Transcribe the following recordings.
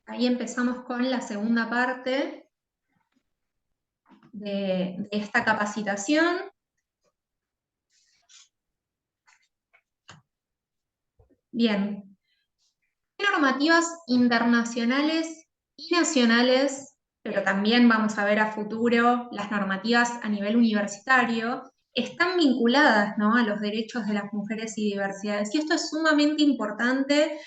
Ahí empezamos con la segunda parte de esta capacitación. Bien, ¿qué normativas internacionales y nacionales, pero también vamos a ver a futuro las normativas a nivel universitario, están vinculadas, ¿no?, a los derechos de las mujeres y diversidades? Y esto es sumamente importante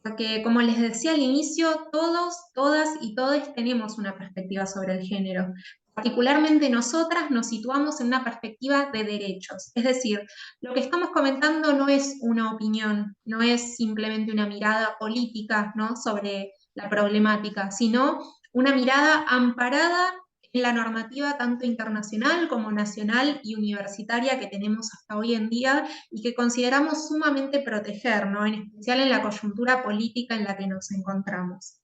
porque, como les decía al inicio, todos, todas y todes tenemos una perspectiva sobre el género. Particularmente nosotras nos situamos en una perspectiva de derechos. Es decir, lo que estamos comentando no es una opinión, no es simplemente una mirada política, ¿no?, sobre la problemática, sino una mirada amparada en la normativa tanto internacional como nacional y universitaria que tenemos hasta hoy en día y que consideramos sumamente proteger, ¿no?, en especial en la coyuntura política en la que nos encontramos.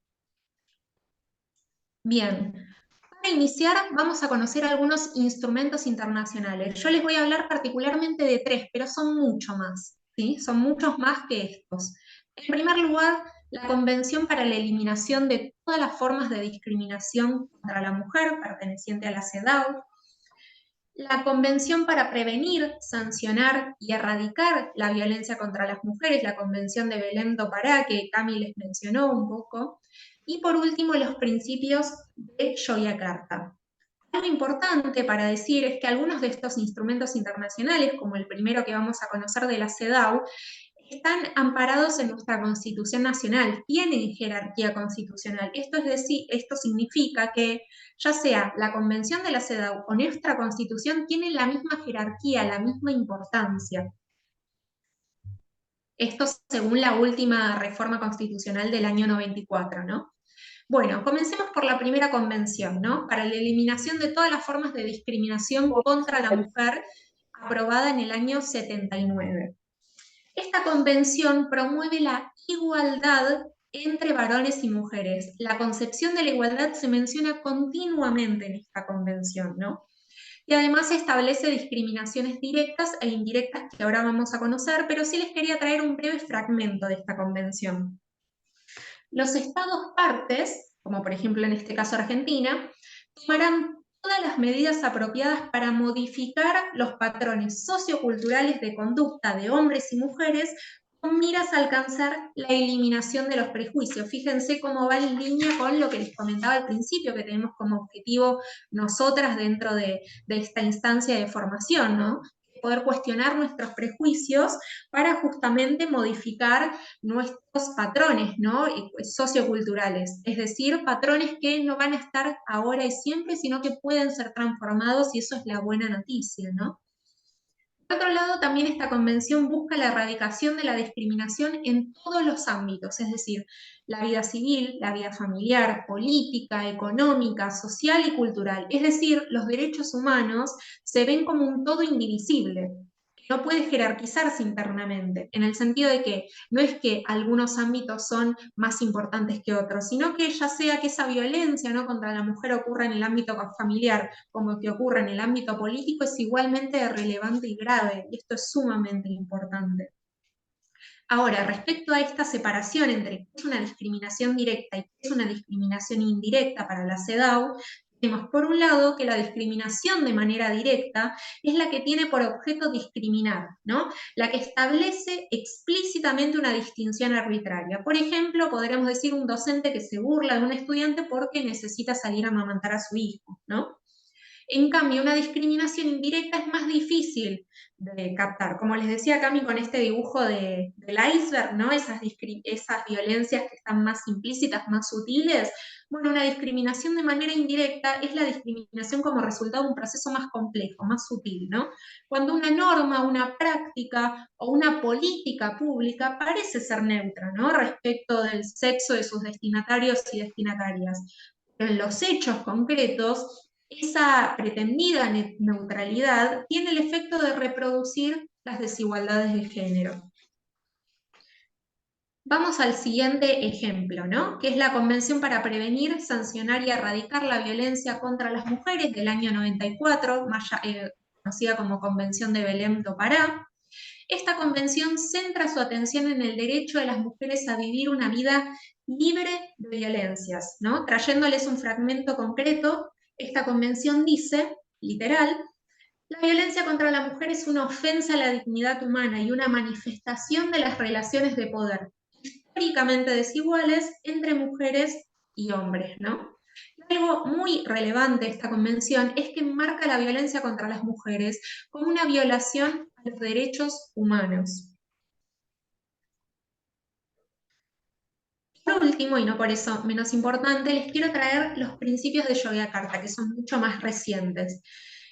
Bien, para iniciar vamos a conocer algunos instrumentos internacionales. Yo les voy a hablar particularmente de tres, pero son mucho más, ¿sí? Son muchos más que estos. En primer lugar, la Convención para la Eliminación de todas las formas de discriminación contra la mujer, perteneciente a la CEDAW. La Convención para prevenir, sancionar y erradicar la violencia contra las mujeres, la Convención de Belém do Pará, que Cami les mencionó un poco. Y por último, los principios de Yogyakarta. Algo importante para decir es que algunos de estos instrumentos internacionales, como el primero que vamos a conocer de la CEDAW, están amparados en nuestra Constitución Nacional, tienen jerarquía constitucional. Esto es decir, esto significa que ya sea la Convención de la CEDAW o nuestra Constitución tienen la misma jerarquía, la misma importancia. Esto según la última reforma constitucional del año 94, ¿no? Bueno, comencemos por la primera convención, ¿no?, para la eliminación de todas las formas de discriminación contra la mujer, aprobada en el año 79. Esta convención promueve la igualdad entre varones y mujeres. La concepción de la igualdad se menciona continuamente en esta convención, ¿no? Y además establece discriminaciones directas e indirectas que ahora vamos a conocer, pero sí les quería traer un breve fragmento de esta convención. Los estados partes, como por ejemplo en este caso Argentina, tomarán todas las medidas apropiadas para modificar los patrones socioculturales de conducta de hombres y mujeres con miras a alcanzar la eliminación de los prejuicios. Fíjense cómo va en línea con lo que les comentaba al principio, que tenemos como objetivo nosotras dentro de esta instancia de formación, ¿no? Poder cuestionar nuestros prejuicios para justamente modificar nuestros patrones, ¿no?, socioculturales, es decir, patrones que no van a estar ahora y siempre, sino que pueden ser transformados, y eso es la buena noticia, ¿no? Por otro lado, también esta convención busca la erradicación de la discriminación en todos los ámbitos, es decir, la vida civil, la vida familiar, política, económica, social y cultural. Es decir, los derechos humanos se ven como un todo indivisible, no puede jerarquizarse internamente, en el sentido de que no es que algunos ámbitos son más importantes que otros, sino que ya sea que esa violencia, ¿no?, contra la mujer ocurra en el ámbito familiar como que ocurra en el ámbito político, es igualmente relevante y grave, y esto es sumamente importante. Ahora, respecto a esta separación entre qué es una discriminación directa y qué es una discriminación indirecta para la CEDAW, tenemos por un lado que la discriminación de manera directa es la que tiene por objeto discriminar, ¿no?, la que establece explícitamente una distinción arbitraria. Por ejemplo, podríamos decir un docente que se burla de un estudiante porque necesita salir a amamantar a su hijo, ¿no? En cambio, una discriminación indirecta es más difícil de captar. Como les decía Cami con este dibujo del iceberg, ¿no?, esas violencias que están más implícitas, más sutiles. Bueno, una discriminación de manera indirecta es la discriminación como resultado de un proceso más complejo, más sutil, ¿no? Cuando una norma, una práctica o una política pública parece ser neutra, ¿no?, respecto del sexo de sus destinatarios y destinatarias. Pero en los hechos concretos, esa pretendida neutralidad tiene el efecto de reproducir las desigualdades de género. Vamos al siguiente ejemplo, ¿no?, que es la Convención para prevenir, sancionar y erradicar la violencia contra las mujeres del año 94, conocida como Convención de Belém do Pará. Esta convención centra su atención en el derecho de las mujeres a vivir una vida libre de violencias, ¿no? Trayéndoles un fragmento concreto, esta convención dice, literal, la violencia contra la mujer es una ofensa a la dignidad humana y una manifestación de las relaciones de poder históricamente desiguales entre mujeres y hombres, ¿no? Algo muy relevante de esta convención es que enmarca la violencia contra las mujeres como una violación a los derechos humanos. Por último, y no por eso menos importante, les quiero traer los principios de Yogyakarta, que son mucho más recientes.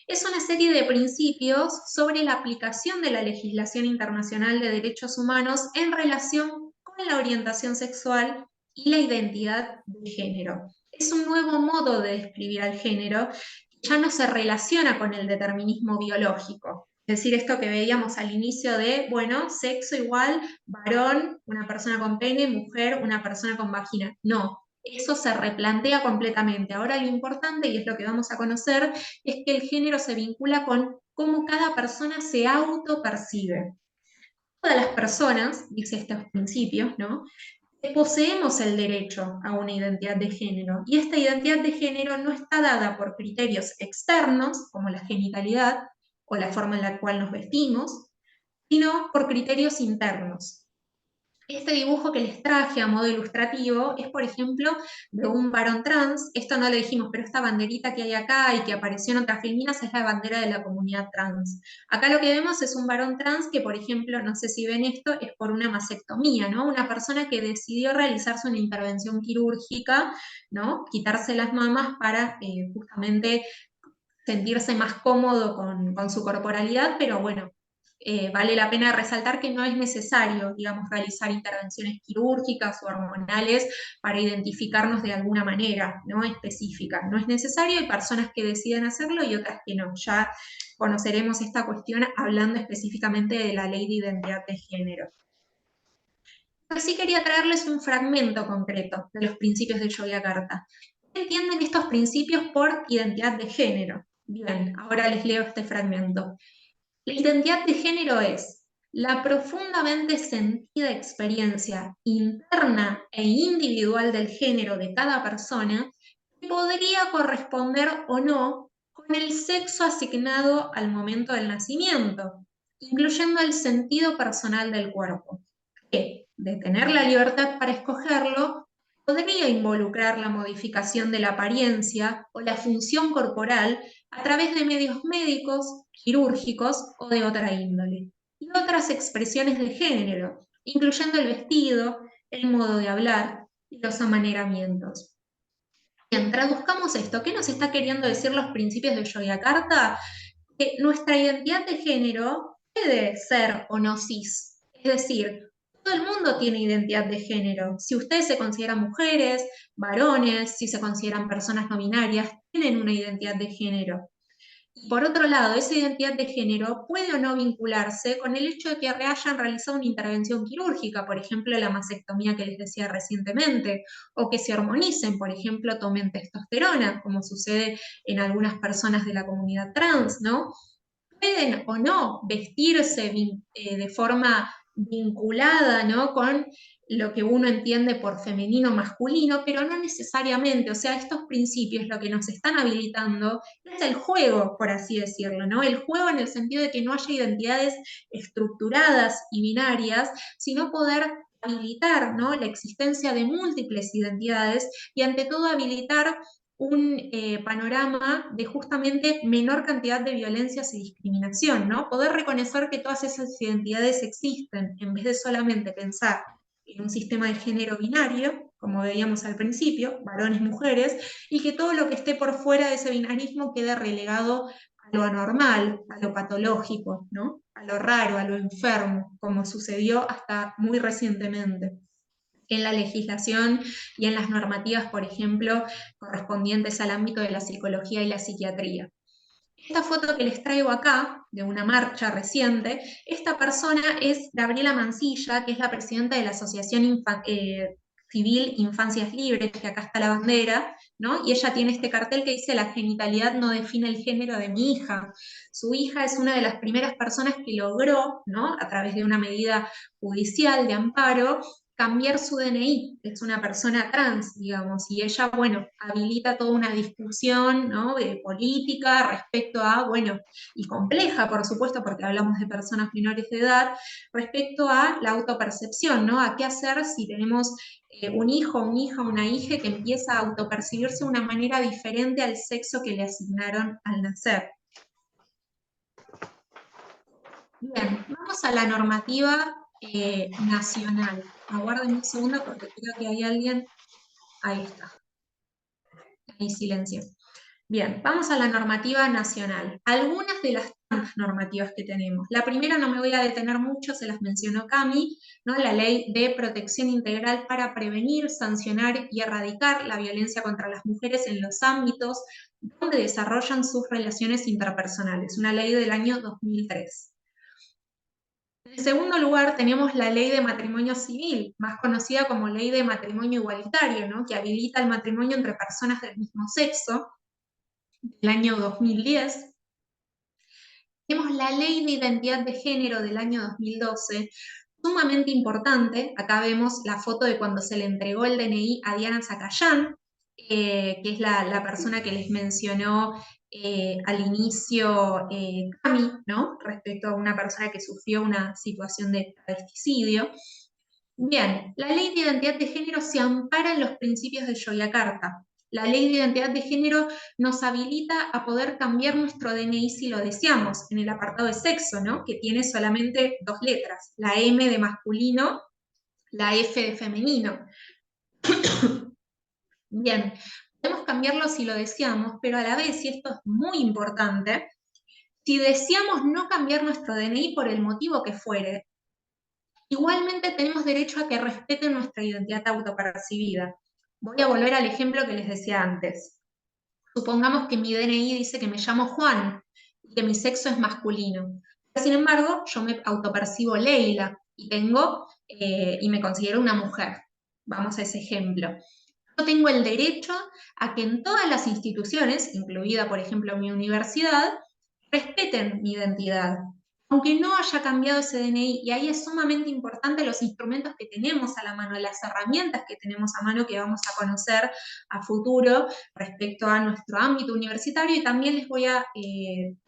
Es una serie de principios sobre la aplicación de la legislación internacional de derechos humanos en relación con la orientación sexual y la identidad de género. Es un nuevo modo de describir al género que ya no se relaciona con el determinismo biológico. Es decir, esto que veíamos al inicio de, bueno, sexo igual, varón, una persona con pene, mujer, una persona con vagina. No, eso se replantea completamente. Ahora lo importante, y es lo que vamos a conocer, es que el género se vincula con cómo cada persona se autopercibe. Todas las personas, dice estos principios, ¿no? Poseemos el derecho a una identidad de género y esta identidad de género no está dada por criterios externos, como la genitalidad o la forma en la cual nos vestimos, sino por criterios internos. Este dibujo que les traje a modo ilustrativo es, por ejemplo, de un varón trans. Esto no lo dijimos, pero esta banderita que hay acá y que apareció en otras filminas es la bandera de la comunidad trans. Acá lo que vemos es un varón trans que, por ejemplo, no sé si ven esto, es por una mastectomía, ¿no? Una persona que decidió realizarse una intervención quirúrgica, ¿no? Quitarse las mamas para justamente sentirse más cómodo con su corporalidad, pero bueno, vale la pena resaltar que no es necesario, digamos, realizar intervenciones quirúrgicas o hormonales para identificarnos de alguna manera, ¿no? Específica. No es necesario, hay personas que deciden hacerlo y otras que no. Ya conoceremos esta cuestión hablando específicamente de la ley de identidad de género. Pero sí quería traerles un fragmento concreto de los principios de Yogyakarta. ¿Qué entienden estos principios por identidad de género? Bien, ahora les leo este fragmento. La identidad de género es la profundamente sentida experiencia interna e individual del género de cada persona que podría corresponder o no con el sexo asignado al momento del nacimiento, incluyendo el sentido personal del cuerpo, que, de tener la libertad para escogerlo, podría involucrar la modificación de la apariencia o la función corporal a través de medios médicos, quirúrgicos o de otra índole, y otras expresiones de género, incluyendo el vestido, el modo de hablar y los amaneramientos. Bien, traduzcamos esto. ¿Qué nos está queriendo decir los principios de Yogyakarta? Que nuestra identidad de género puede ser o no cis. Es decir, todo el mundo tiene identidad de género. Si ustedes se consideran mujeres, varones, si se consideran personas no binarias, tienen una identidad de género. Y por otro lado, esa identidad de género puede o no vincularse con el hecho de que hayan realizado una intervención quirúrgica, por ejemplo, la mastectomía que les decía recientemente, o que se hormonicen, por ejemplo, tomen testosterona, como sucede en algunas personas de la comunidad trans, ¿no? Pueden o no vestirse de forma vinculada, ¿no? Con lo que uno entiende por femenino masculino, pero no necesariamente, o sea, estos principios lo que nos están habilitando es el juego, por así decirlo, ¿no? El juego en el sentido de que no haya identidades estructuradas y binarias, sino poder habilitar, ¿no? La existencia de múltiples identidades y ante todo habilitar un panorama de justamente menor cantidad de violencias y discriminación, ¿no? Poder reconocer que todas esas identidades existen en vez de solamente pensar en un sistema de género binario, como veíamos al principio, varones, mujeres, y que todo lo que esté por fuera de ese binarismo quede relegado a lo anormal, a lo patológico, ¿no? A lo raro, a lo enfermo, como sucedió hasta muy recientemente en la legislación y en las normativas, por ejemplo, correspondientes al ámbito de la psicología y la psiquiatría. Esta foto que les traigo acá, de una marcha reciente, esta persona es Gabriela Mancilla, que es la presidenta de la Asociación Civil Infancias Libres, que acá está la bandera, ¿no? Y ella tiene este cartel que dice: la genitalidad no define el género de mi hija. Su hija es una de las primeras personas que logró, ¿no? A través de una medida judicial de amparo, cambiar su DNI, es una persona trans, digamos, y ella, bueno, habilita toda una discusión, ¿no?, de política respecto a, bueno, y compleja, por supuesto, porque hablamos de personas menores de edad, respecto a la autopercepción, ¿no?, a qué hacer si tenemos un hijo, una hija, una hija que empieza a autopercibirse de una manera diferente al sexo que le asignaron al nacer. Bien, vamos a la normativa nacional. Aguarden un segundo porque creo que hay alguien. Ahí está. Hay silencio. Bien, vamos a la normativa nacional. Algunas de las tantas normativas que tenemos. La primera no me voy a detener mucho, se las mencionó Cami, ¿no? La Ley de Protección Integral para prevenir, sancionar y erradicar la violencia contra las mujeres en los ámbitos donde desarrollan sus relaciones interpersonales. Una ley del año 2003. En segundo lugar, tenemos la Ley de Matrimonio Civil, más conocida como Ley de Matrimonio Igualitario, ¿no?, que habilita el matrimonio entre personas del mismo sexo, del año 2010. Tenemos la Ley de Identidad de Género del año 2012, sumamente importante. Acá vemos la foto de cuando se le entregó el DNI a Diana Zacayán, que es la persona que les mencionó al inicio Cami, ¿no?, respecto a una persona que sufrió una situación de travesticidio. Bien, la Ley de Identidad de Género se ampara en los principios de Yogyakarta. La Ley de Identidad de Género nos habilita a poder cambiar nuestro DNI si lo deseamos, en el apartado de sexo, ¿no?, que tiene solamente 2 letras, la M de masculino, la F de femenino. Bien, podemos cambiarlo si lo deseamos, pero a la vez, y esto es muy importante, si deseamos no cambiar nuestro DNI por el motivo que fuere, igualmente tenemos derecho a que respeten nuestra identidad autopercibida. Voy a volver al ejemplo que les decía antes. Supongamos que mi DNI dice que me llamo Juan y que mi sexo es masculino. Sin embargo, yo me autopercibo Leila y me considero una mujer. Vamos a ese ejemplo. Yo tengo el derecho a que en todas las instituciones, incluida por ejemplo mi universidad, respeten mi identidad, aunque no haya cambiado ese DNI. Y ahí es sumamente importante los instrumentos que tenemos a la mano, las herramientas que tenemos a mano que vamos a conocer a futuro respecto a nuestro ámbito universitario, y también les voy a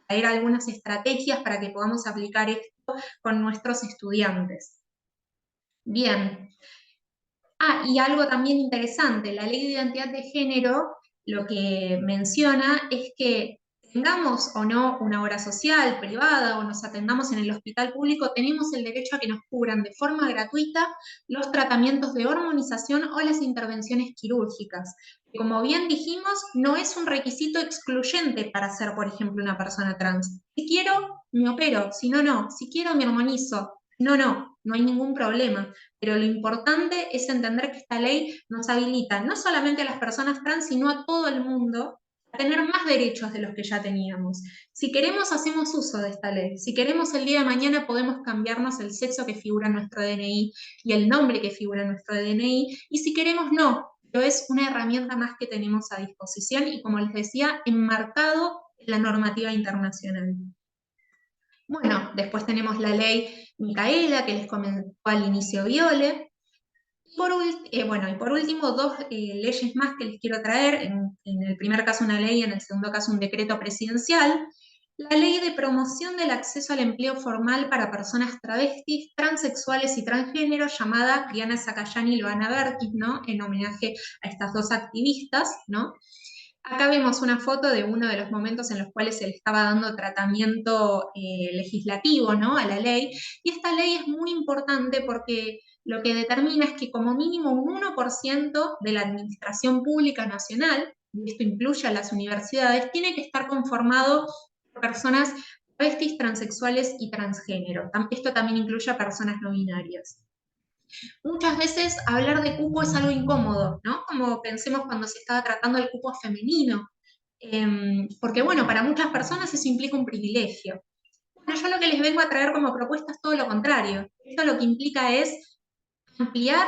traer algunas estrategias para que podamos aplicar esto con nuestros estudiantes. Bien. Y algo también interesante, la Ley de Identidad de Género lo que menciona es que tengamos o no una obra social, privada, o nos atendamos en el hospital público, tenemos el derecho a que nos cubran de forma gratuita los tratamientos de hormonización o las intervenciones quirúrgicas. Como bien dijimos, no es un requisito excluyente para ser, por ejemplo, una persona trans. Si quiero, me opero, si no, no. Si quiero, me hormonizo. No hay ningún problema. Pero lo importante es entender que esta ley nos habilita no solamente a las personas trans, sino a todo el mundo a tener más derechos de los que ya teníamos. Si queremos, hacemos uso de esta ley. Si queremos, el día de mañana podemos cambiarnos el sexo que figura en nuestro DNI y el nombre que figura en nuestro DNI, y si queremos, no. Pero es una herramienta más que tenemos a disposición y, como les decía, enmarcado en la normativa internacional. Bueno, después tenemos la ley Micaela, que les comentó al inicio Viole. Y por último, 2 leyes más que les quiero traer. En el primer caso una ley, en el segundo caso un decreto presidencial. La Ley de Promoción del Acceso al Empleo Formal para Personas Travestis, Transexuales y Transgénero, llamada Diana Zacayán y Loana Berkis, ¿no?, en homenaje a estas 2 activistas, ¿no? Acá vemos una foto de uno de los momentos en los cuales se le estaba dando tratamiento legislativo, ¿no?, a la ley. Y esta ley es muy importante porque lo que determina es que como mínimo un 1% de la administración pública nacional, y esto incluye a las universidades, tiene que estar conformado por personas travestis, transexuales y transgénero. Esto también incluye a personas no binarias. Muchas veces hablar de cupo es algo incómodo, ¿no? Como pensemos cuando se estaba tratando el cupo femenino. Porque bueno, para muchas personas eso implica un privilegio. Bueno, yo lo que les vengo a traer como propuesta es todo lo contrario. Esto lo que implica es ampliar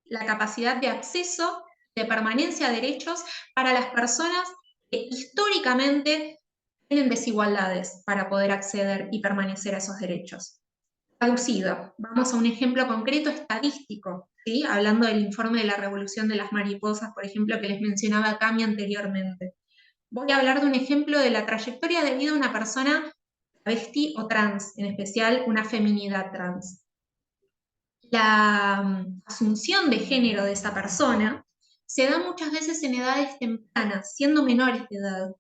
la capacidad de acceso, de permanencia de derechos para las personas que históricamente tienen desigualdades para poder acceder y permanecer a esos derechos. Traducido, vamos a un ejemplo concreto estadístico, ¿sí? Hablando del informe de la Revolución de las Mariposas, por ejemplo, que les mencionaba Cami anteriormente. Voy a hablar de un ejemplo de la trayectoria de vida de una persona travesti o trans, en especial una feminidad trans. La asunción de género de esa persona se da muchas veces en edades tempranas, siendo menores de edad,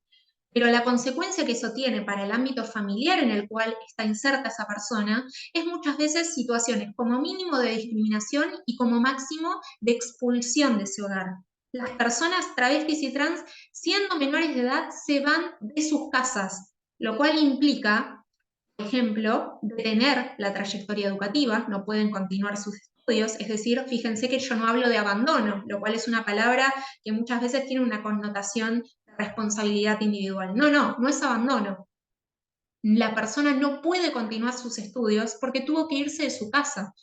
pero la consecuencia que eso tiene para el ámbito familiar en el cual está inserta esa persona es muchas veces situaciones como mínimo de discriminación y como máximo de expulsión de ese hogar. Las personas travestis y trans, siendo menores de edad, se van de sus casas, lo cual implica, por ejemplo, detener la trayectoria educativa, no pueden continuar sus estudios, es decir, fíjense que yo no hablo de abandono, lo cual es una palabra que muchas veces tiene una connotación de responsabilidad individual. No, no, no es abandono. La persona no puede continuar sus estudios porque tuvo que irse de su casa.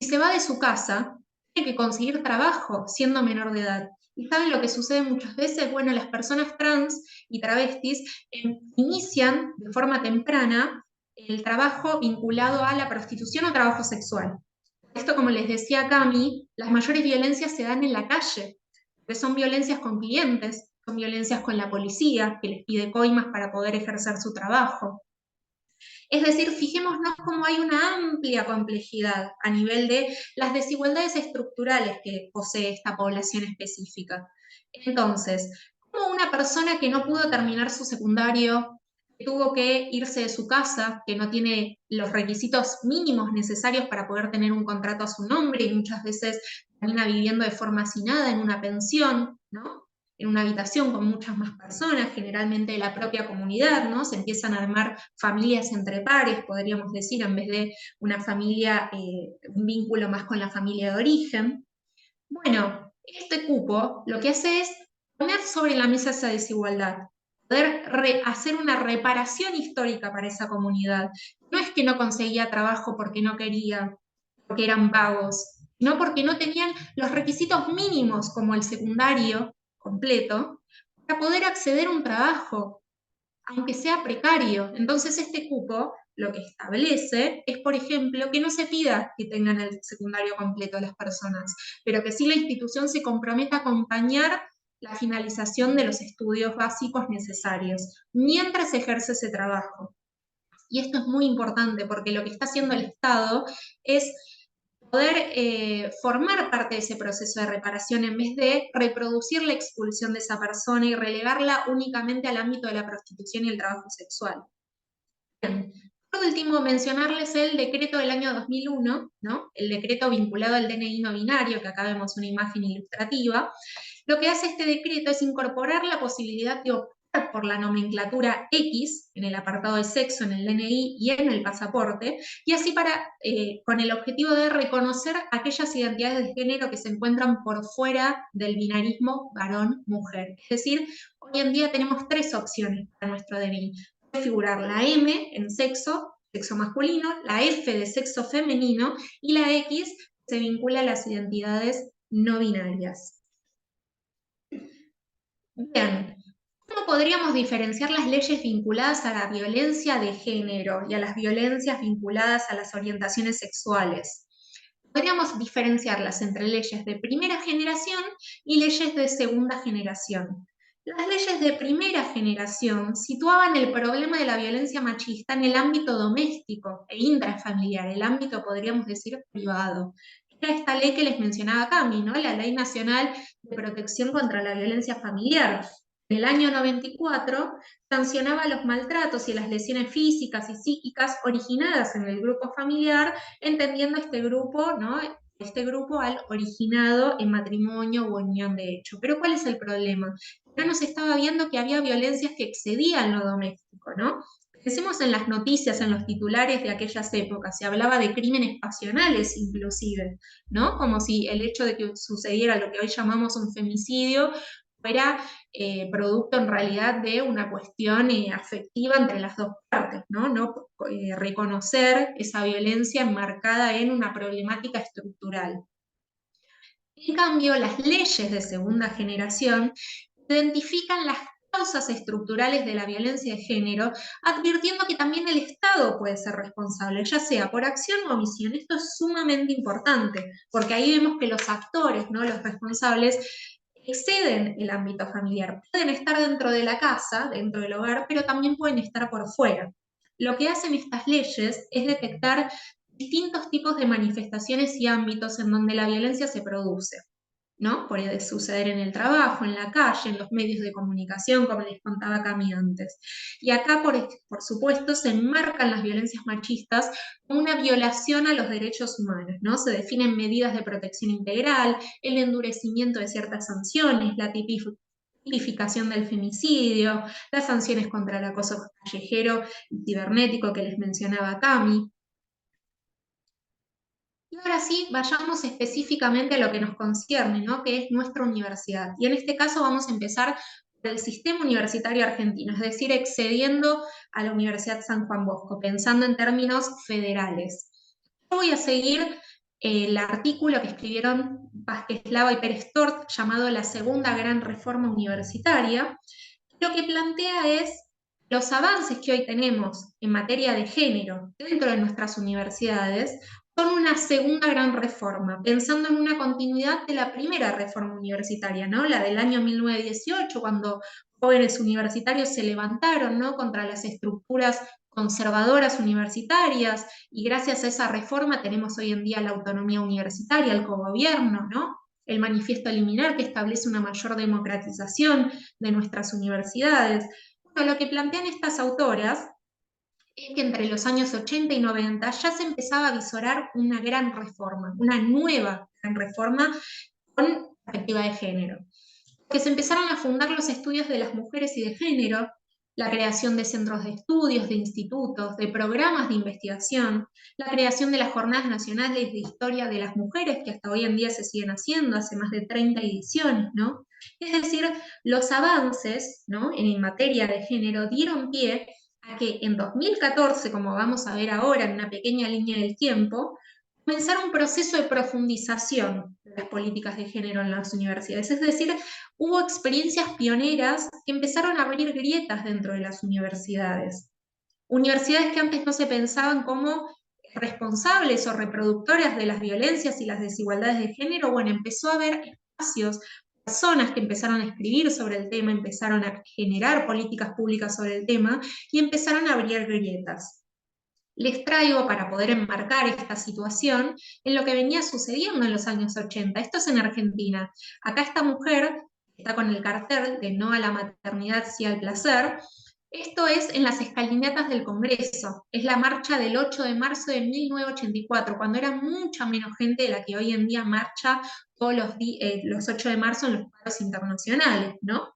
Si se va de su casa, tiene que conseguir trabajo siendo menor de edad. ¿Y saben lo que sucede muchas veces? Bueno, las personas trans y travestis inician de forma temprana el trabajo vinculado a la prostitución o trabajo sexual. Esto, como les decía Cami, las mayores violencias se dan en la calle, que son violencias con clientes, son violencias con la policía, que les pide coimas para poder ejercer su trabajo. Es decir, fijémonos cómo hay una amplia complejidad a nivel de las desigualdades estructurales que posee esta población específica. Entonces, como una persona que no pudo terminar su secundario, que tuvo que irse de su casa, que no tiene los requisitos mínimos necesarios para poder tener un contrato a su nombre y muchas veces termina viviendo de forma hacinada en una pensión, ¿no? En una habitación con muchas más personas, generalmente de la propia comunidad, ¿no? Se empiezan a armar familias entre pares, podríamos decir, en vez de una familia, un vínculo más con la familia de origen. Bueno, este cupo lo que hace es poner sobre la mesa esa desigualdad, poder hacer una reparación histórica para esa comunidad. No es que no conseguía trabajo porque no quería, porque eran vagos, sino porque no tenían los requisitos mínimos como el secundario completo para poder acceder a un trabajo, aunque sea precario. Entonces este cupo lo que establece es, por ejemplo, que no se pida que tengan el secundario completo las personas, pero que sí la institución se comprometa a acompañar la finalización de los estudios básicos necesarios mientras ejerce ese trabajo. Y esto es muy importante porque lo que está haciendo el Estado es poder formar parte de ese proceso de reparación en vez de reproducir la expulsión de esa persona y relegarla únicamente al ámbito de la prostitución y el trabajo sexual. Bien. Por último, mencionarles el decreto del año 2001, ¿no? El decreto vinculado al DNI no binario, que acá vemos una imagen ilustrativa. Lo que hace este decreto es incorporar la posibilidad de optar por la nomenclatura X en el apartado de sexo, en el DNI y en el pasaporte, y así con el objetivo de reconocer aquellas identidades de género que se encuentran por fuera del binarismo varón-mujer. Es decir, hoy en día tenemos tres opciones para nuestro DNI. Puede figurar la M en sexo, sexo masculino, la F de sexo femenino y la X se vincula a las identidades no binarias. Bien, ¿cómo podríamos diferenciar las leyes vinculadas a la violencia de género y a las violencias vinculadas a las orientaciones sexuales? Podríamos diferenciarlas entre leyes de primera generación y leyes de segunda generación. Las leyes de primera generación situaban el problema de la violencia machista en el ámbito doméstico e intrafamiliar, el ámbito, podríamos decir, privado. Era esta ley que les mencionaba Cami, ¿no? La Ley Nacional de Protección contra la Violencia Familiar. En el año 94 sancionaba los maltratos y las lesiones físicas y psíquicas originadas en el grupo familiar, entendiendo este grupo, ¿no? Este grupo al originado en matrimonio o unión de hecho. Pero ¿cuál es el problema? Ya nos estaba viendo que había violencias que excedían lo doméstico, ¿no? Pensemos en las noticias, en los titulares de aquellas épocas, se hablaba de crímenes pasionales inclusive, ¿no? Como si el hecho de que sucediera lo que hoy llamamos un femicidio fuera producto en realidad de una cuestión afectiva entre las dos partes, ¿no? No reconocer esa violencia enmarcada en una problemática estructural. En cambio, las leyes de segunda generación identifican las causas estructurales de la violencia de género, advirtiendo que también el Estado puede ser responsable, ya sea por acción o omisión. Esto es sumamente importante, porque ahí vemos que los actores, ¿no? Los responsables, exceden el ámbito familiar. Pueden estar dentro de la casa, dentro del hogar, pero también pueden estar por fuera. Lo que hacen estas leyes es detectar distintos tipos de manifestaciones y ámbitos en donde la violencia se produce, ¿no? Puede suceder en el trabajo, en la calle, en los medios de comunicación, como les contaba Cami antes. Y acá, por supuesto, se enmarcan las violencias machistas como una violación a los derechos humanos, ¿no? Se definen medidas de protección integral, el endurecimiento de ciertas sanciones, la tipificación del femicidio, las sanciones contra el acoso callejero y cibernético que les mencionaba Cami. Y ahora sí, vayamos específicamente a lo que nos concierne, ¿no? Que es nuestra universidad. Y en este caso vamos a empezar por el sistema universitario argentino, es decir, excediendo a la Universidad San Juan Bosco, pensando en términos federales. Yo voy a seguir el artículo que escribieron Vázquez Lava y Pérez Tort, llamado La Segunda Gran Reforma Universitaria. Lo que plantea es los avances que hoy tenemos en materia de género dentro de nuestras universidades son una segunda gran reforma, pensando en una continuidad de la primera reforma universitaria, ¿no? La del año 1918, cuando jóvenes universitarios se levantaron, ¿no? Contra las estructuras conservadoras universitarias, y gracias a esa reforma tenemos hoy en día la autonomía universitaria, el cogobierno, ¿no? El manifiesto liminar que establece una mayor democratización de nuestras universidades. Bueno, lo que plantean estas autoras es que entre los años 80 y 90 ya se empezaba a visorar una gran reforma, una nueva gran reforma con perspectiva de género. Que se empezaron a fundar los estudios de las mujeres y de género, la creación de centros de estudios, de institutos, de programas de investigación, la creación de las jornadas nacionales de historia de las mujeres, que hasta hoy en día se siguen haciendo, hace más de 30 ediciones, ¿no? Es decir, los avances, ¿no? En materia de género dieron pie a que en 2014, como vamos a ver ahora en una pequeña línea del tiempo, comenzar un proceso de profundización de las políticas de género en las universidades. Es decir, hubo experiencias pioneras que empezaron a abrir grietas dentro de las universidades. Universidades que antes no se pensaban como responsables o reproductoras de las violencias y las desigualdades de género, bueno, empezó a haber espacios, personas que empezaron a escribir sobre el tema, empezaron a generar políticas públicas sobre el tema y empezaron a abrir grietas. Les traigo para poder enmarcar esta situación en lo que venía sucediendo en los años 80. Esto es en Argentina. Acá esta mujer está con el cartel de no a la maternidad, sí al placer. Esto es en las escalinatas del Congreso. Es la marcha del 8 de marzo de 1984, cuando era mucha menos gente de la que hoy en día marcha todos los 8 de marzo en los paros internacionales, ¿no?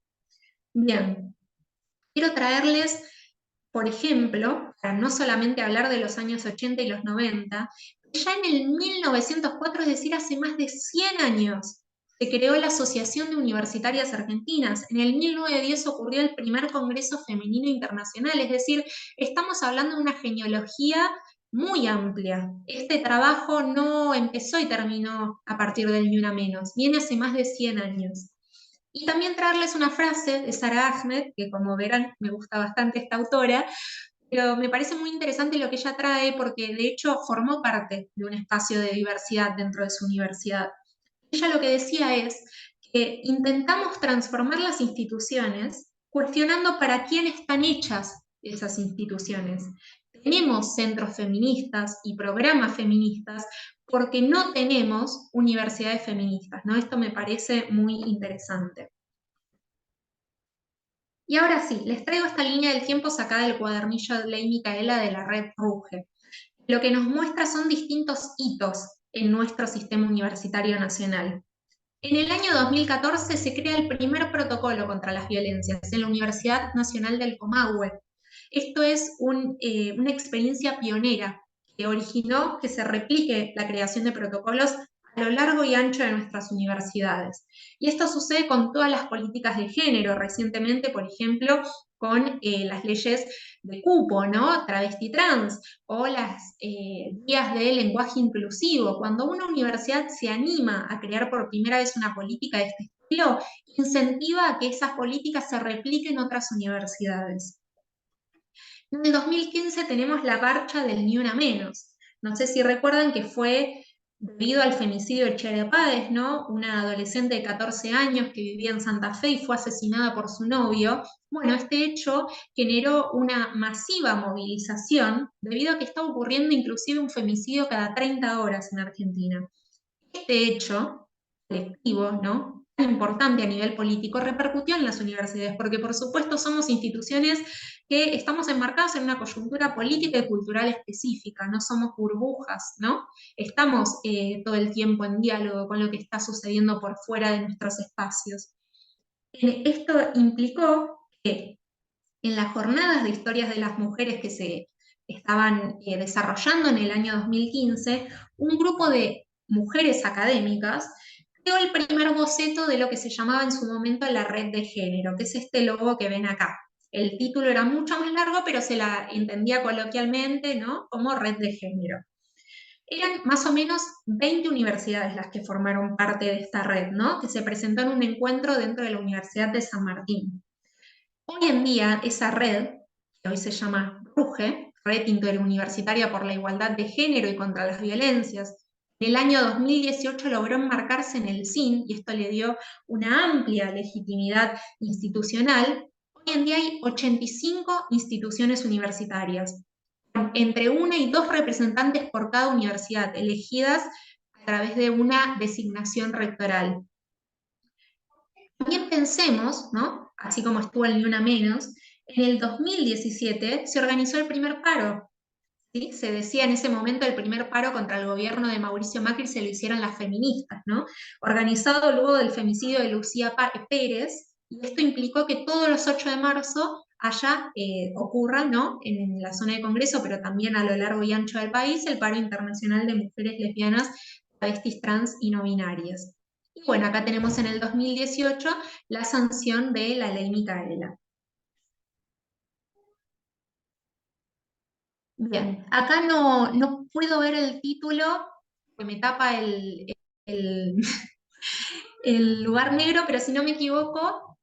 Bien, quiero traerles, por ejemplo, para no solamente hablar de los años 80 y los 90, ya en el 1904, es decir, hace más de 100 años, se creó la Asociación de Universitarias Argentinas. En el 1910 ocurrió el primer Congreso Femenino Internacional, es decir, estamos hablando de una genealogía muy amplia. Este trabajo no empezó y terminó a partir del Ni Una Menos, viene hace más de 100 años. Y también traerles una frase de Sara Ahmed, que como verán me gusta bastante esta autora, pero me parece muy interesante lo que ella trae porque de hecho formó parte de un espacio de diversidad dentro de su universidad. Ella lo que decía es que intentamos transformar las instituciones cuestionando para quién están hechas esas instituciones. Tenemos centros feministas y programas feministas porque no tenemos universidades feministas, ¿no? Esto me parece muy interesante. Y ahora sí, les traigo esta línea del tiempo sacada del cuadernillo de Ley Micaela de la red RUGE. Lo que nos muestra son distintos hitos en nuestro sistema universitario nacional. En el año 2014 se crea el primer protocolo contra las violencias en la Universidad Nacional del Comahue. Esto es una experiencia pionera que originó que se replique la creación de protocolos a lo largo y ancho de nuestras universidades. Y esto sucede con todas las políticas de género. Recientemente, por ejemplo, con las leyes de cupo, ¿no? Travesti trans, o las guías de lenguaje inclusivo. Cuando una universidad se anima a crear por primera vez una política de este modelo incentiva a que esas políticas se repliquen en otras universidades. En el 2015 tenemos la marcha del Ni Una Menos. No sé si recuerdan que fue debido al femicidio de Chiara Páez, ¿no? Una adolescente de 14 años que vivía en Santa Fe y fue asesinada por su novio. Bueno, este hecho generó una masiva movilización debido a que está ocurriendo inclusive un femicidio cada 30 horas en Argentina. Este hecho colectivo, ¿no?, tan importante a nivel político, repercutió en las universidades, porque por supuesto somos instituciones que estamos enmarcadas en una coyuntura política y cultural específica, no somos burbujas, ¿no? Estamos todo el tiempo en diálogo con lo que está sucediendo por fuera de nuestros espacios. Esto implicó que en las jornadas de historias de las mujeres que se estaban desarrollando en el año 2015, un grupo de mujeres académicas creó el primer boceto de lo que se llamaba en su momento la red de género, que es este logo que ven acá. El título era mucho más largo, pero se la entendía coloquialmente, ¿no?, como red de género. Eran más o menos 20 universidades las que formaron parte de esta red, ¿no?, que se presentó en un encuentro dentro de la Universidad de San Martín. Hoy en día, esa red, que hoy se llama RUGE, Red Interuniversitaria por la Igualdad de Género y contra las Violencias, en el año 2018 logró enmarcarse en el CIN, y esto le dio una amplia legitimidad institucional. Hoy en día hay 85 instituciones universitarias, con entre 1 y 2 representantes por cada universidad, elegidas a través de una designación rectoral. También pensemos, ¿no?, así como estuvo el Ni Una Menos, en el 2017 se organizó el primer paro, ¿sí? Se decía en ese momento el primer paro contra el gobierno de Mauricio Macri se lo hicieron las feministas, ¿no?, organizado luego del femicidio de Lucía Pérez, y esto implicó que todos los 8 de marzo ocurra, ¿no?, en la zona de Congreso, pero también a lo largo y ancho del país, el paro internacional de mujeres lesbianas, travestis, trans y no binarias. Y bueno, acá tenemos en el 2018 la sanción de la ley Micaela. Bien, acá no puedo ver el título, que me tapa el, el lugar negro, pero si no me equivoco,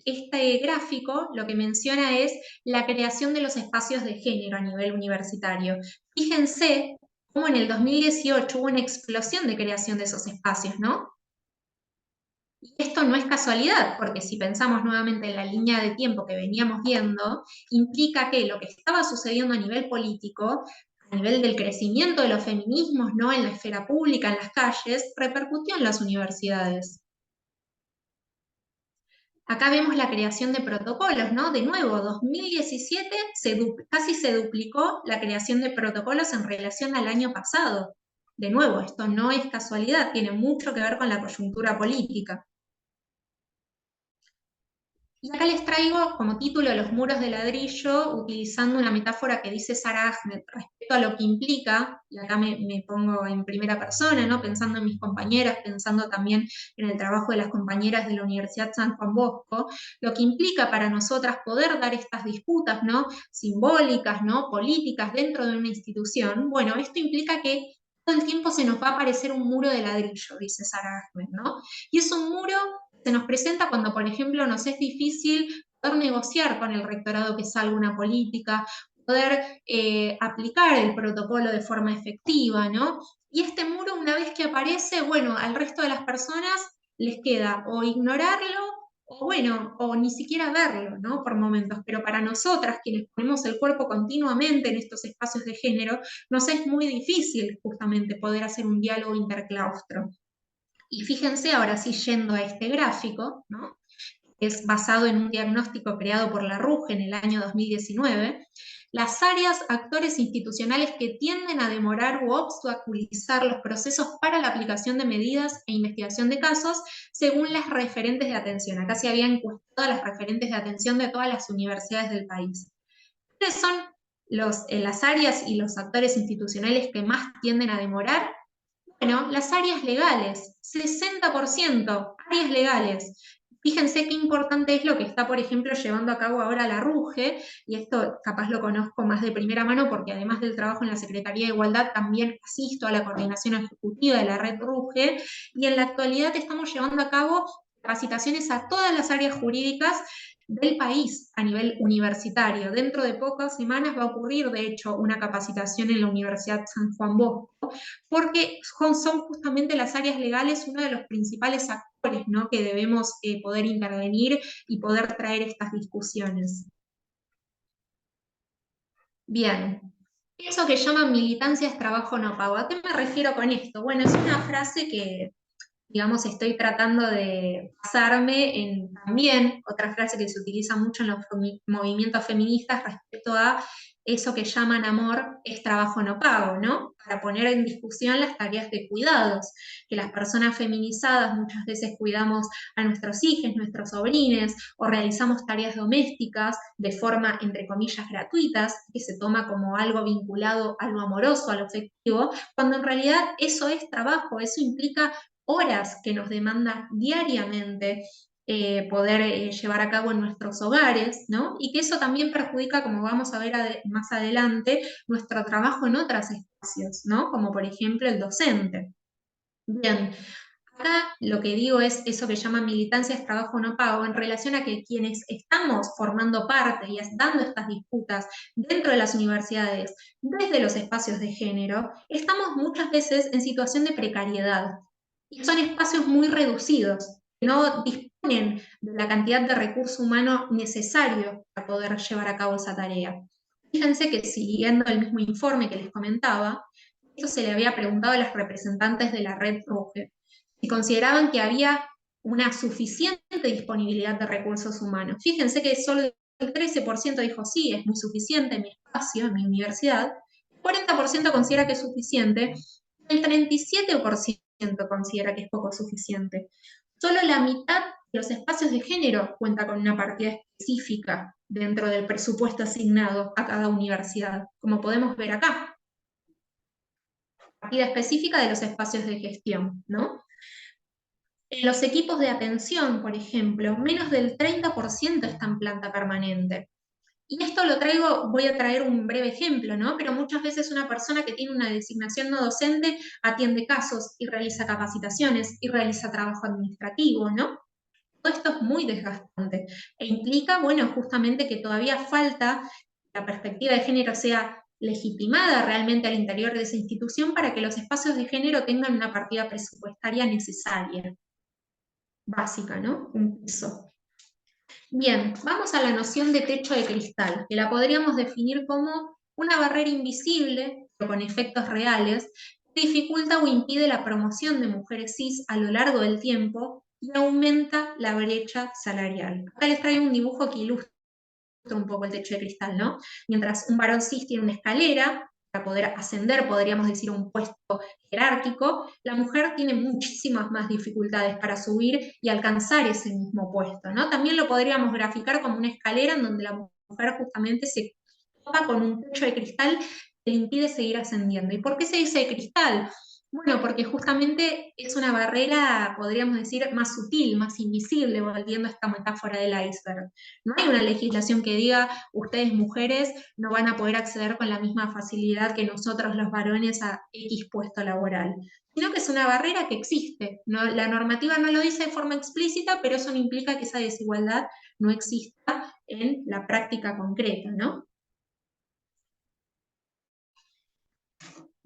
este gráfico lo que menciona es la creación de los espacios de género a nivel universitario. Fíjense cómo en el 2018 hubo una explosión de creación de esos espacios, ¿no? Y esto no es casualidad, porque si pensamos nuevamente en la línea de tiempo que veníamos viendo, implica que lo que estaba sucediendo a nivel político, a nivel del crecimiento de los feminismos, ¿no?, en la esfera pública, en las calles, repercutió en las universidades. Acá vemos la creación de protocolos, ¿no? De nuevo, 2017 casi se duplicó la creación de protocolos en relación al año pasado. De nuevo, esto no es casualidad, tiene mucho que ver con la coyuntura política. Y acá les traigo como título Los muros de ladrillo, utilizando una metáfora que dice Sara Ahmed respecto a lo que implica, y acá me pongo en primera persona, ¿no?, pensando en mis compañeras, pensando también en el trabajo de las compañeras de la Universidad San Juan Bosco, lo que implica para nosotras poder dar estas disputas, ¿no?, simbólicas, ¿no?, políticas dentro de una institución. Bueno, esto implica que todo el tiempo se nos va a aparecer un muro de ladrillo, dice Sara Ahmed, ¿no? Y es un muro se nos presenta cuando, por ejemplo, nos es difícil poder negociar con el rectorado que salga una política, poder aplicar el protocolo de forma efectiva, ¿no? Y este muro, una vez que aparece, bueno, al resto de las personas les queda o ignorarlo, o bueno, o ni siquiera verlo, ¿no?, por momentos. Pero para nosotras, quienes ponemos el cuerpo continuamente en estos espacios de género, nos es muy difícil justamente poder hacer un diálogo interclaustro. Y fíjense, ahora sí, yendo a este gráfico, ¿no?, es basado en un diagnóstico creado por la RUGE en el año 2019, las áreas, actores institucionales que tienden a demorar u obstaculizar los procesos para la aplicación de medidas e investigación de casos según las referentes de atención. Acá se habían encuestado las referentes de atención de todas las universidades del país. ¿Cuáles son las áreas y los actores institucionales que más tienden a demorar? Bueno, las áreas legales, 60%, áreas legales. Fíjense qué importante es lo que está, por ejemplo, llevando a cabo ahora la RUGE, y esto capaz lo conozco más de primera mano porque además del trabajo en la Secretaría de Igualdad, también asisto a la coordinación ejecutiva de la red RUGE, y en la actualidad estamos llevando a cabo capacitaciones a todas las áreas jurídicas del país a nivel universitario. Dentro de pocas semanas va a ocurrir, de hecho, una capacitación en la Universidad San Juan Bosco, porque son justamente las áreas legales uno de los principales actores, ¿no?, que debemos poder intervenir y poder traer estas discusiones. Bien, eso que llaman militancia es trabajo no pago. ¿A qué me refiero con esto? Bueno, es una frase que, digamos, estoy tratando de basarme en también otra frase que se utiliza mucho en los movimientos feministas respecto a eso que llaman amor es trabajo no pago, ¿no? Para poner en discusión las tareas de cuidados, que las personas feminizadas muchas veces cuidamos a nuestros hijos, nuestros sobrines, o realizamos tareas domésticas de forma, entre comillas, gratuitas, que se toma como algo vinculado a lo amoroso, a lo afectivo, cuando en realidad eso es trabajo, eso implica horas que nos demanda diariamente poder llevar a cabo en nuestros hogares, ¿no? Y que eso también perjudica, como vamos a ver más adelante, nuestro trabajo en otros espacios, ¿no? Como por ejemplo el docente. Bien, acá lo que digo es eso que llaman militancia es trabajo no pago, en relación a que quienes estamos formando parte y dando estas disputas dentro de las universidades, desde los espacios de género, estamos muchas veces en situación de precariedad. Y son espacios muy reducidos, que no disponen de la cantidad de recurso humano necesario para poder llevar a cabo esa tarea. Fíjense que siguiendo el mismo informe que les comentaba, esto se le había preguntado a las representantes de la red RUGE, si consideraban que había una suficiente disponibilidad de recursos humanos. Fíjense que solo el 13% dijo sí, es muy suficiente en mi espacio, en mi universidad, el 40% considera que es suficiente, el 37% considera que es poco suficiente. Solo la mitad de los espacios de género cuenta con una partida específica dentro del presupuesto asignado a cada universidad, como podemos ver acá. Partida específica de los espacios de gestión, ¿no? En los equipos de atención, por ejemplo, menos del 30% está en planta permanente. Y esto lo traigo, voy a traer un breve ejemplo, ¿no? Pero muchas veces una persona que tiene una designación no docente atiende casos y realiza capacitaciones y realiza trabajo administrativo, ¿no? Todo esto es muy desgastante e implica, bueno, justamente que todavía falta que la perspectiva de género sea legitimada realmente al interior de esa institución para que los espacios de género tengan una partida presupuestaria necesaria, básica, ¿no? Un piso. Bien, vamos a la noción de techo de cristal, que la podríamos definir como una barrera invisible, pero con efectos reales, que dificulta o impide la promoción de mujeres cis a lo largo del tiempo y aumenta la brecha salarial. Acá les traigo un dibujo que ilustra un poco el techo de cristal, ¿no? Mientras un varón cis tiene una escalera, para poder ascender, podríamos decir, a un puesto jerárquico, la mujer tiene muchísimas más dificultades para subir y alcanzar ese mismo puesto, ¿no? También lo podríamos graficar como una escalera en donde la mujer justamente se topa con un techo de cristal que le impide seguir ascendiendo. ¿Y por qué se dice de cristal? Bueno, porque justamente es una barrera, podríamos decir, más sutil, más invisible, volviendo a esta metáfora del iceberg. No hay una legislación que diga, ustedes mujeres no van a poder acceder con la misma facilidad que nosotros los varones a X puesto laboral, sino que es una barrera que existe. No, la normativa no lo dice de forma explícita, pero eso no implica que esa desigualdad no exista en la práctica concreta, ¿no?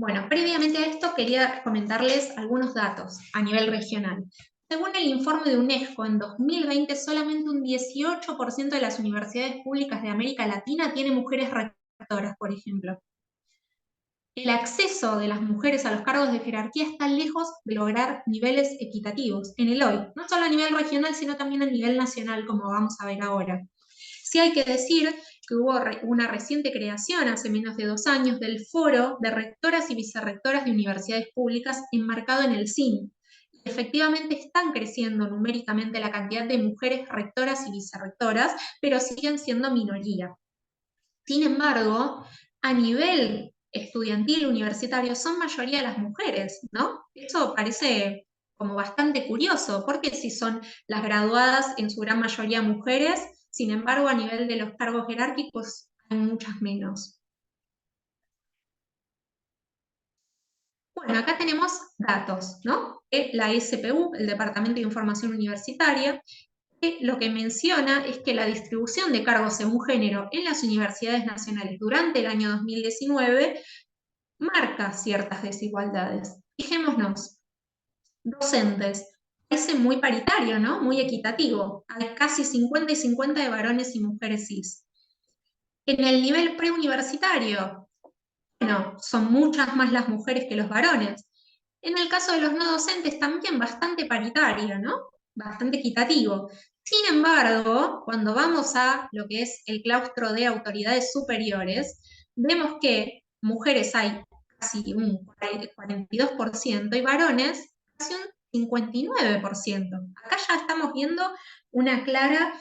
Bueno, previamente a esto quería comentarles algunos datos a nivel regional. Según el informe de UNESCO, en 2020 solamente un 18% de las universidades públicas de América Latina tiene mujeres rectoras, por ejemplo. El acceso de las mujeres a los cargos de jerarquía está lejos de lograr niveles equitativos en el hoy, no solo a nivel regional, sino también a nivel nacional, como vamos a ver ahora. Sí hay que decir que hubo una reciente creación hace menos de 2 años del Foro de Rectoras y Vicerrectoras de Universidades Públicas enmarcado en el CIN. Efectivamente están creciendo numéricamente la cantidad de mujeres rectoras y vicerrectoras, pero siguen siendo minoría. Sin embargo, a nivel estudiantil universitario son mayoría las mujeres, ¿no? Eso parece como bastante curioso, porque si son las graduadas en su gran mayoría mujeres, sin embargo a nivel de los cargos jerárquicos hay muchas menos. Bueno, acá tenemos datos, ¿no? de la SPU, el Departamento de Información Universitaria, que lo que menciona es que la distribución de cargos según género en las universidades nacionales durante el año 2019 marca ciertas desigualdades. Fijémonos, docentes, parece muy paritario, ¿no? Muy equitativo. Hay casi 50 y 50 de varones y mujeres cis. En el nivel preuniversitario, bueno, son muchas más las mujeres que los varones. En el caso de los no docentes, también bastante paritario, ¿no? Bastante equitativo. Sin embargo, cuando vamos a lo que es el claustro de autoridades superiores, vemos que mujeres hay casi un 42% y varones casi un 59%. Acá ya estamos viendo una clara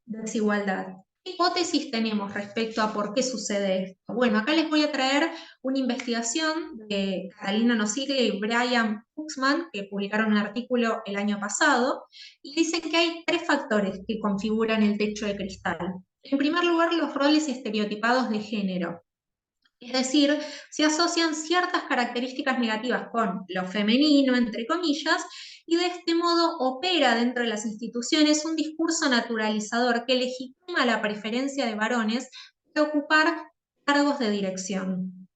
desigualdad. ¿Qué hipótesis tenemos respecto a por qué sucede esto? Bueno, acá les voy a traer una investigación de Catalina Nosiglia y Brian Fuchsman, que publicaron un artículo el año pasado, y dicen que hay tres factores que configuran el techo de cristal. En primer lugar, los roles estereotipados de género. Es decir, se asocian ciertas características negativas con lo femenino, entre comillas, y de este modo opera dentro de las instituciones un discurso naturalizador que legitima la preferencia de varones de ocupar cargos de dirección.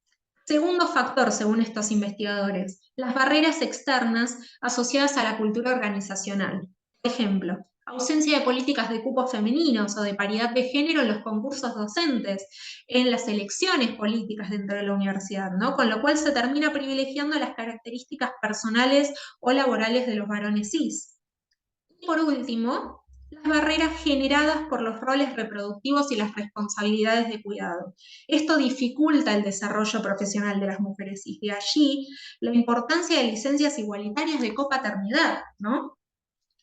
Segundo factor, según estos investigadores, las barreras externas asociadas a la cultura organizacional. Por ejemplo, ausencia de políticas de cupos femeninos o de paridad de género en los concursos docentes, en las elecciones políticas dentro de la universidad, ¿no? Con lo cual se termina privilegiando las características personales o laborales de los varones cis. Y por último, las barreras generadas por los roles reproductivos y las responsabilidades de cuidado. Esto dificulta el desarrollo profesional de las mujeres cis. De allí la importancia de licencias igualitarias de copaternidad, ¿no?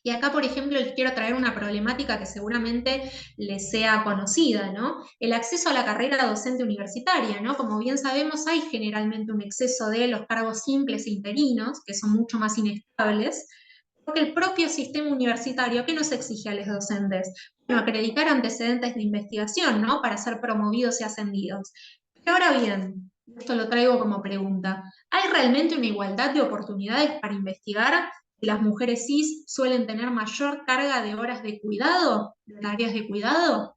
Y acá, por ejemplo, les quiero traer una problemática que seguramente les sea conocida, ¿no? El acceso a la carrera docente universitaria, ¿no? Como bien sabemos, hay generalmente un exceso de los cargos simples e interinos, que son mucho más inestables, porque el propio sistema universitario, ¿qué nos exige a los docentes? Bueno, acreditar antecedentes de investigación, ¿no? Para ser promovidos y ascendidos. Pero ahora bien, esto lo traigo como pregunta, ¿hay realmente una igualdad de oportunidades para investigar? ¿Las mujeres cis suelen tener mayor carga de horas de cuidado, de tareas de cuidado?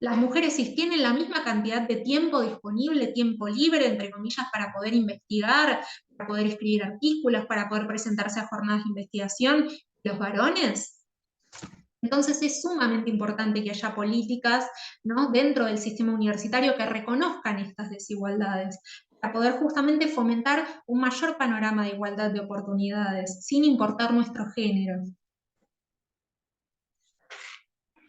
¿Las mujeres cis tienen la misma cantidad de tiempo disponible, tiempo libre, entre comillas, para poder investigar, para poder escribir artículos, para poder presentarse a jornadas de investigación que los varones? Entonces es sumamente importante que haya políticas, ¿no?, dentro del sistema universitario que reconozcan estas desigualdades, para poder justamente fomentar un mayor panorama de igualdad de oportunidades, sin importar nuestro género.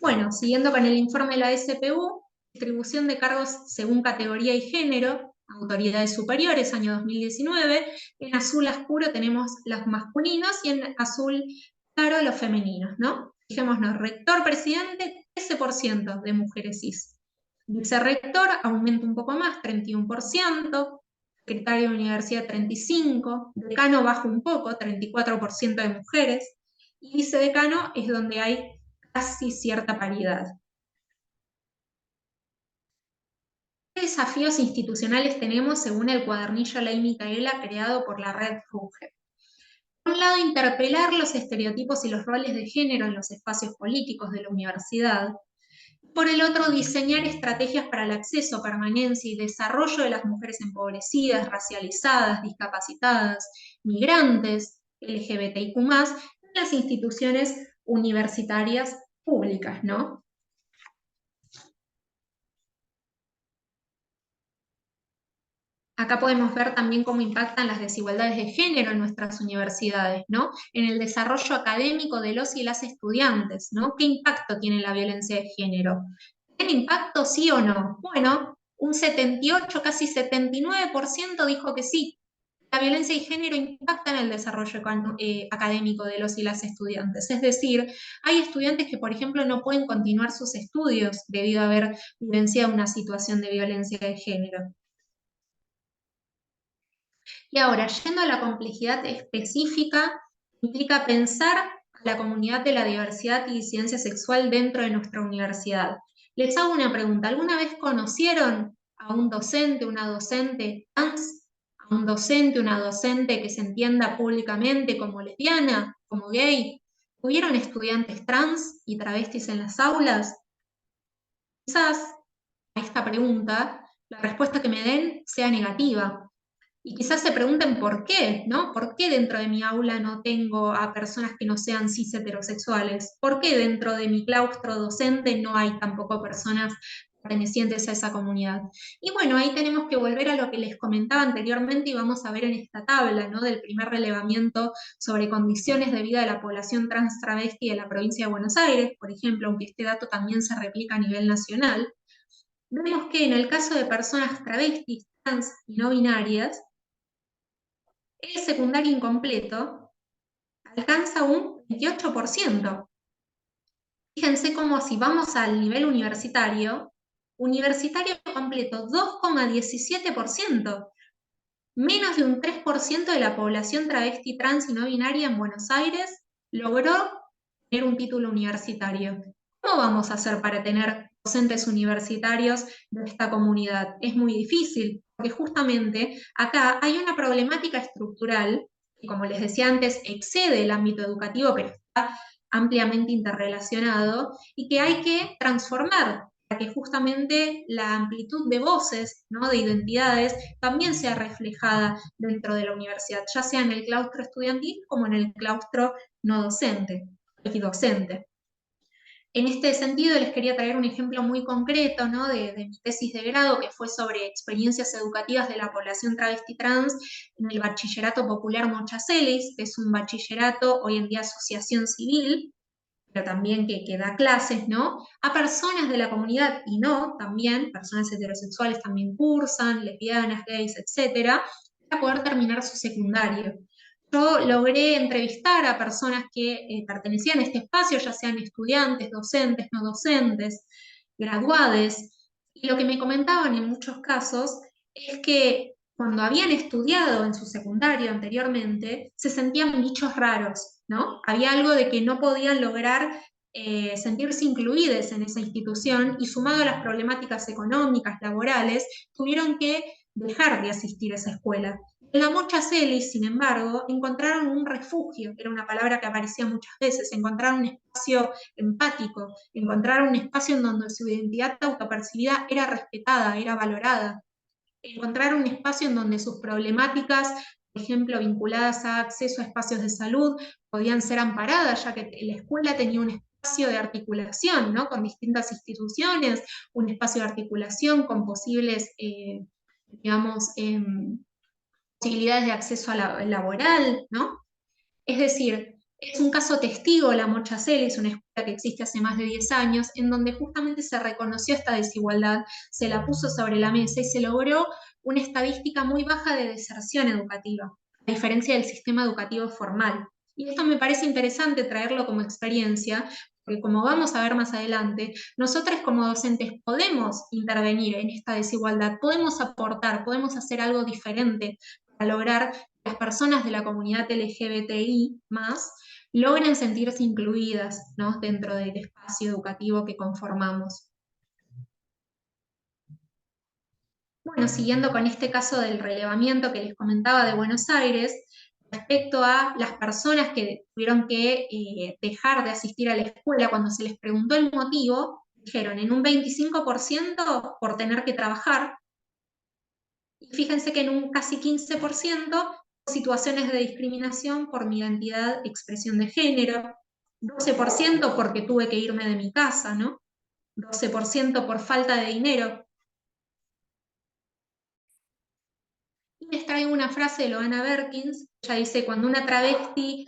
Bueno, siguiendo con el informe de la SPU, distribución de cargos según categoría y género, autoridades superiores, año 2019, en azul oscuro tenemos los masculinos y en azul claro los femeninos, ¿no? Fijémonos, rector, presidente, 13% de mujeres cis. Vicerrector aumenta un poco más, 31%, secretario de universidad 35%, decano baja un poco, 34% de mujeres, y vicedecano es donde hay casi cierta paridad. ¿Qué desafíos institucionales tenemos según el cuadernillo Ley Micaela creado por la red RUGE? Por un lado, interpelar los estereotipos y los roles de género en los espacios políticos de la universidad. Por el otro, diseñar estrategias para el acceso, permanencia y desarrollo de las mujeres empobrecidas, racializadas, discapacitadas, migrantes, LGBTIQ+, en las instituciones universitarias públicas, ¿no? Acá podemos ver también cómo impactan las desigualdades de género en nuestras universidades, ¿no? En el desarrollo académico de los y las estudiantes, ¿no? ¿Qué impacto tiene la violencia de género? ¿Tiene impacto sí o no? Bueno, un 78, casi 79% dijo que sí. La violencia de género impacta en el desarrollo académico de los y las estudiantes. Es decir, hay estudiantes que, por ejemplo, no pueden continuar sus estudios debido a haber vivenciado una situación de violencia de género. Y ahora, yendo a la complejidad específica, implica pensar a la comunidad de la diversidad y disidencia sexual dentro de nuestra universidad. Les hago una pregunta, ¿alguna vez conocieron a un docente, una docente trans, a un docente, una docente que se entienda públicamente como lesbiana, como gay? ¿Hubieron estudiantes trans y travestis en las aulas? Quizás a esta pregunta la respuesta que me den sea negativa. Y quizás se pregunten por qué, ¿no? ¿Por qué dentro de mi aula no tengo a personas que no sean cis heterosexuales? ¿Por qué dentro de mi claustro docente no hay tampoco personas pertenecientes a esa comunidad? Y bueno, ahí tenemos que volver a lo que les comentaba anteriormente y vamos a ver en esta tabla, ¿no? Del primer relevamiento sobre condiciones de vida de la población trans travesti de la provincia de Buenos Aires, por ejemplo, aunque este dato también se replica a nivel nacional. Vemos que en el caso de personas travestis, trans y no binarias, el secundario incompleto alcanza un 28%. Fíjense cómo si vamos al nivel universitario, universitario completo 2,17%, menos de un 3% de la población travesti, trans y no binaria en Buenos Aires logró tener un título universitario. ¿Cómo vamos a hacer para tener docentes universitarios de esta comunidad? Es muy difícil, porque justamente acá hay una problemática estructural que, como les decía antes, excede el ámbito educativo, pero está ampliamente interrelacionado y que hay que transformar para que justamente la amplitud de voces, ¿no? De identidades, también sea reflejada dentro de la universidad, ya sea en el claustro estudiantil como en el claustro no docente y docente. En este sentido, les quería traer un ejemplo muy concreto, ¿no? de mi tesis de grado, que fue sobre experiencias educativas de la población travesti trans en el Bachillerato Popular Mochacelis, que es un bachillerato, hoy en día asociación civil, pero también que da clases, ¿no? A personas de la comunidad y no, también, personas heterosexuales también cursan, lesbianas, gays, etcétera, para poder terminar su secundario. Yo logré entrevistar a personas que pertenecían a este espacio, ya sean estudiantes, docentes, no docentes, graduades, y lo que me comentaban en muchos casos es que cuando habían estudiado en su secundario anteriormente, se sentían bichos raros, ¿no? Había algo de que no podían lograr sentirse incluidos en esa institución y sumado a las problemáticas económicas, laborales, tuvieron que dejar de asistir a esa escuela. En la Mocha Celis, sin embargo, encontraron un refugio, era una palabra que aparecía muchas veces, encontraron un espacio empático, encontraron un espacio en donde su identidad autopercibida era respetada, era valorada, encontrar un espacio en donde sus problemáticas, por ejemplo, vinculadas a acceso a espacios de salud, podían ser amparadas, ya que la escuela tenía un espacio de articulación, ¿no? Con distintas instituciones, un espacio de articulación con posibles, digamos, posibilidades de acceso a laboral, ¿no? Es decir, es un caso testigo la Mocha Celis, una escuela que existe hace más de 10 años, en donde justamente se reconoció esta desigualdad, se la puso sobre la mesa y se logró una estadística muy baja de deserción educativa, a diferencia del sistema educativo formal. Y esto me parece interesante traerlo como experiencia, porque como vamos a ver más adelante, nosotros como docentes podemos intervenir en esta desigualdad, podemos aportar, podemos hacer algo diferente para lograr que las personas de la comunidad LGBTI más logren sentirse incluidas, ¿no? Dentro del espacio educativo que conformamos. Bueno, siguiendo con este caso del relevamiento que les comentaba de Buenos Aires, respecto a las personas que tuvieron que dejar de asistir a la escuela, cuando se les preguntó el motivo, dijeron en un 25% por tener que trabajar, y fíjense que en un casi 15% situaciones de discriminación por mi identidad, expresión de género, 12% porque tuve que irme de mi casa, ¿no? 12% por falta de dinero. Y les traigo una frase de Loana Berkins, ella dice, cuando una travesti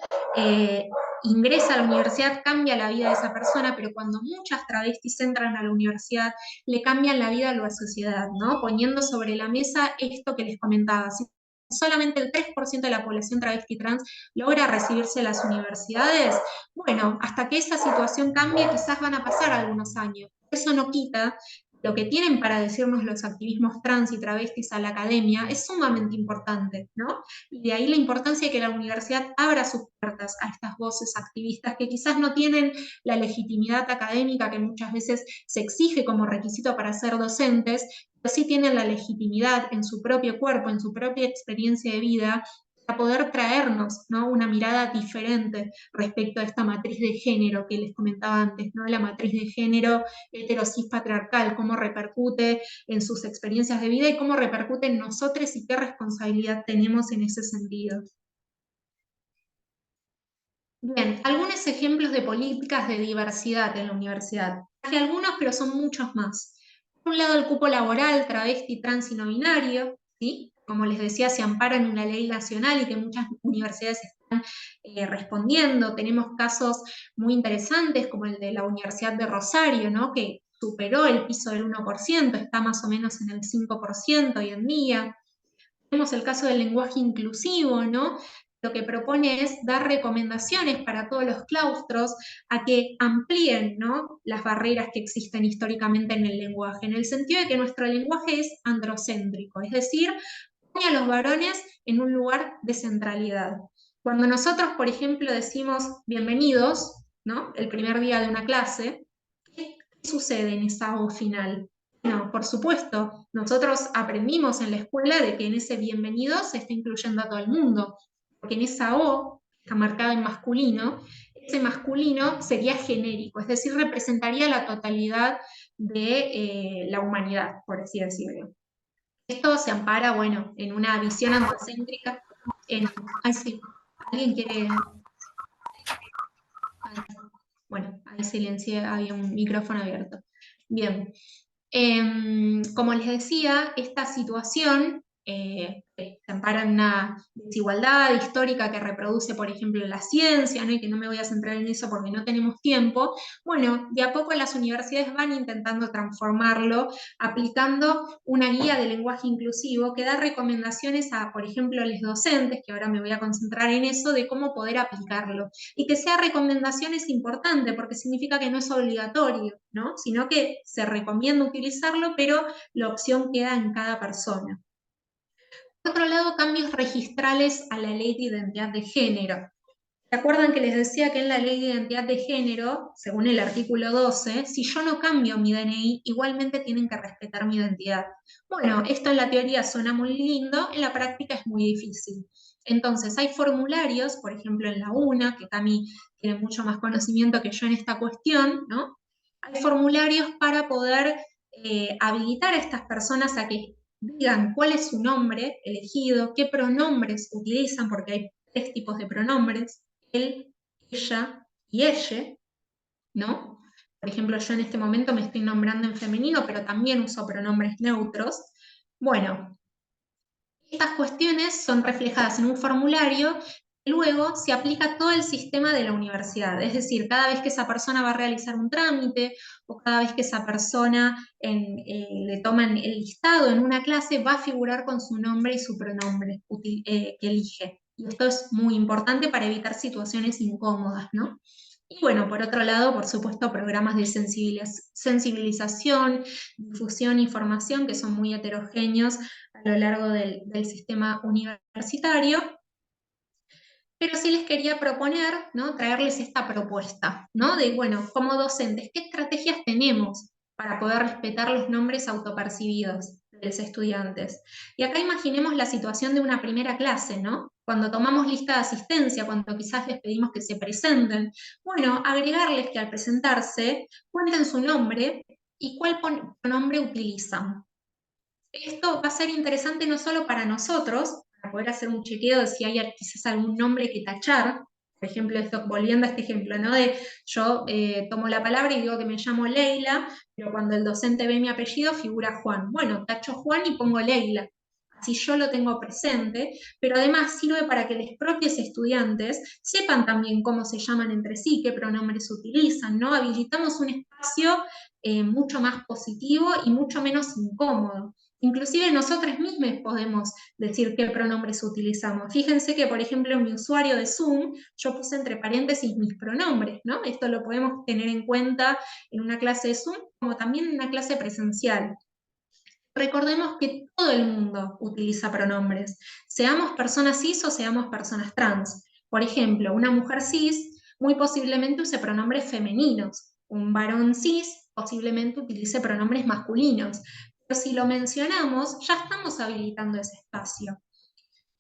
ingresa a la universidad cambia la vida de esa persona, pero cuando muchas travestis entran a la universidad le cambian la vida a la sociedad, ¿no? Poniendo sobre la mesa esto que les comentaba, si solamente el 3% de la población travesti trans logra recibirse en las universidades, bueno, hasta que esa situación cambie quizás van a pasar algunos años. Eso no quita lo que tienen para decirnos los activismos trans y travestis a la academia es sumamente importante, ¿no? Y de ahí la importancia de que la universidad abra sus puertas a estas voces activistas que quizás no tienen la legitimidad académica que muchas veces se exige como requisito para ser docentes, sí tienen la legitimidad en su propio cuerpo, en su propia experiencia de vida, para poder traernos, ¿no?, una mirada diferente respecto a esta matriz de género que les comentaba antes, ¿no?, la matriz de género heterosis patriarcal, cómo repercute en sus experiencias de vida y cómo repercute en nosotros y qué responsabilidad tenemos en ese sentido. Bien, algunos ejemplos de políticas de diversidad en la universidad. Traje algunos, pero son muchos más. Por un lado, el cupo laboral, travesti, trans y no binario, ¿sí? Como les decía, se ampara en una ley nacional y que muchas universidades están respondiendo. Tenemos casos muy interesantes, como el de la Universidad de Rosario, ¿no?, que superó el piso del 1%, está más o menos en el 5% hoy en día. Tenemos el caso del lenguaje inclusivo, ¿no? Lo que propone es dar recomendaciones para todos los claustros a que amplíen, ¿no?, las barreras que existen históricamente en el lenguaje, en el sentido de que nuestro lenguaje es androcéntrico, es decir, pone a los varones en un lugar de centralidad. Cuando nosotros, por ejemplo, decimos bienvenidos, ¿no?, el primer día de una clase, ¿qué sucede en esa O final? No, por supuesto, nosotros aprendimos en la escuela de que en ese bienvenido se está incluyendo a todo el mundo, porque en esa O, que está marcada en masculino, ese masculino sería genérico, es decir, representaría la totalidad de la humanidad, por así decirlo. Esto se ampara, bueno, en una visión androcéntrica. Ay, sí, ¿alguien quiere? Ay, bueno, ahí silencié, había un micrófono abierto. Bien. Como les decía, esta situación se ampara en una desigualdad histórica que reproduce, por ejemplo, la ciencia, ¿no?, y que no me voy a centrar en eso porque no tenemos tiempo. Bueno, de a poco las universidades van intentando transformarlo, aplicando una guía de lenguaje inclusivo que da recomendaciones a, por ejemplo, a los docentes, que ahora me voy a concentrar en eso, de cómo poder aplicarlo. Y que sea recomendación es importante porque significa que no es obligatorio, ¿no?, sino que se recomienda utilizarlo, pero la opción queda en cada persona. Por otro lado, cambios registrales a la ley de identidad de género. ¿Se acuerdan que les decía que en la ley de identidad de género, según el artículo 12, si yo no cambio mi DNI, igualmente tienen que respetar mi identidad? Bueno, esto en la teoría suena muy lindo, en la práctica es muy difícil. Entonces, hay formularios, por ejemplo en la UNA, que Cami tiene mucho más conocimiento que yo en esta cuestión, ¿no? Hay formularios para poder habilitar a estas personas a que digan cuál es su nombre elegido, qué pronombres utilizan, porque hay 3 tipos de pronombres: él, ella y ella, ¿no? Por ejemplo, yo en este momento me estoy nombrando en femenino, pero también uso pronombres neutros. Bueno, estas cuestiones son reflejadas en un formulario y luego se aplica todo el sistema de la universidad. Es decir, cada vez que esa persona va a realizar un trámite o cada vez que esa persona le toman el listado en una clase, va a figurar con su nombre y su pronombre que elige. Y esto es muy importante para evitar situaciones incómodas, ¿no? Y bueno, por otro lado, por supuesto, programas de sensibilización, difusión, información, que son muy heterogéneos a lo largo del sistema universitario. Pero sí les quería proponer, ¿no?, traerles esta propuesta, ¿no?, de, bueno, como docentes, ¿qué estrategias tenemos para poder respetar los nombres autopercibidos de los estudiantes? Y acá imaginemos la situación de una primera clase, ¿no? Cuando tomamos lista de asistencia, cuando quizás les pedimos que se presenten. Bueno, agregarles que al presentarse cuenten su nombre y cuál pronombre utilizan. Esto va a ser interesante no solo para nosotros, para poder hacer un chequeo de si hay quizás algún nombre que tachar. Por ejemplo, volviendo a este ejemplo, ¿no?, de yo tomo la palabra y digo que me llamo Leila, pero cuando el docente ve mi apellido figura Juan. Bueno, tacho Juan y pongo Leila. Así yo lo tengo presente, pero además sirve para que los propios estudiantes sepan también cómo se llaman entre sí, qué pronombres utilizan, ¿no? Habilitamos un espacio mucho más positivo y mucho menos incómodo. Inclusive nosotros mismos podemos decir qué pronombres utilizamos. Fíjense que, por ejemplo, en mi usuario de Zoom, yo puse entre paréntesis mis pronombres, ¿no? Esto lo podemos tener en cuenta en una clase de Zoom, como también en una clase presencial. Recordemos que todo el mundo utiliza pronombres, seamos personas cis o seamos personas trans. Por ejemplo, una mujer cis muy posiblemente use pronombres femeninos, un varón cis posiblemente utilice pronombres masculinos. pero si lo mencionamos, ya estamos habilitando ese espacio.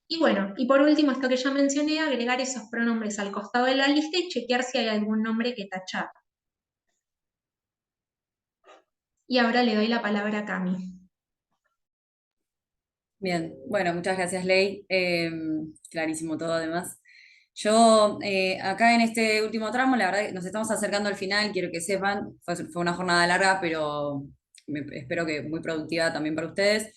Y bueno, y por último, esto que ya mencioné, agregar esos pronombres al costado de la lista y chequear si hay algún nombre que tachar. Y ahora le doy la palabra a Cami. Bien, bueno, muchas gracias, Ley. Clarísimo todo, además. Yo, acá en este último tramo, la verdad que nos estamos acercando al final, quiero que sepan, fue una jornada larga, pero espero que muy productiva también para ustedes.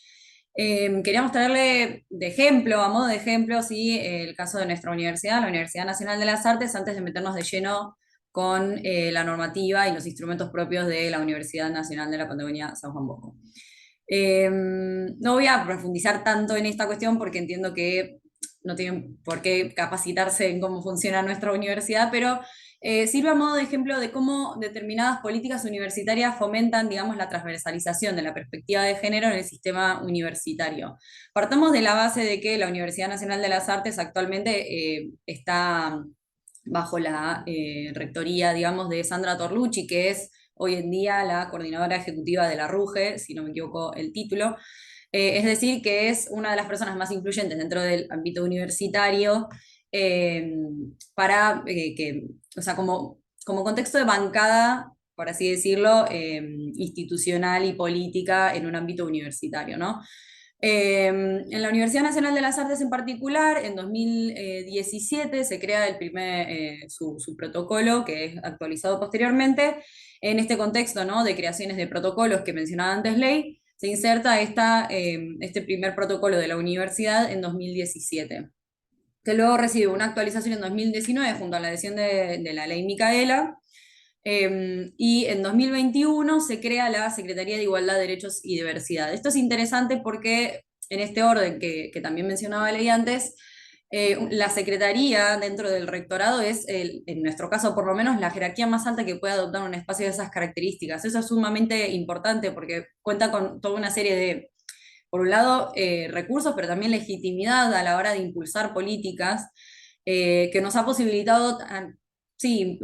Queríamos traerle de ejemplo, a modo de ejemplo, sí, el caso de nuestra universidad, la Universidad Nacional de las Artes, antes de meternos de lleno con la normativa y los instrumentos propios de la Universidad Nacional de la Patagonia San Juan Bosco. No voy a profundizar tanto en esta cuestión porque entiendo que no tienen por qué capacitarse en cómo funciona nuestra universidad, pero sirve a modo de ejemplo de cómo determinadas políticas universitarias fomentan, digamos, la transversalización de la perspectiva de género en el sistema universitario. Partamos de la base de que la Universidad Nacional de las Artes actualmente está bajo la rectoría, digamos, de Sandra Torlucci, que es hoy en día la coordinadora ejecutiva de la RUGE, si no me equivoco el título. Es decir, que es una de las personas más influyentes dentro del ámbito universitario eh, para que, o sea, como contexto de bancada, por así decirlo, institucional y política en un ámbito universitario, ¿no? En la Universidad Nacional de las Artes en particular, en 2017 se crea su protocolo, que es actualizado posteriormente. En este contexto, ¿no?, de creaciones de protocolos que mencionaba antes Ley, se inserta este primer protocolo de la universidad en 2017, que luego recibe una actualización en 2019 junto a la adhesión de la Ley Micaela, y en 2021 se crea la Secretaría de Igualdad, Derechos y Diversidad. Esto es interesante porque en este orden que también mencionaba Ley antes, la secretaría dentro del rectorado es, en nuestro caso por lo menos, la jerarquía más alta que puede adoptar un espacio de esas características. Eso es sumamente importante porque cuenta con toda una serie de, por un lado, recursos, pero también legitimidad a la hora de impulsar políticas que nos ha posibilitado, sí,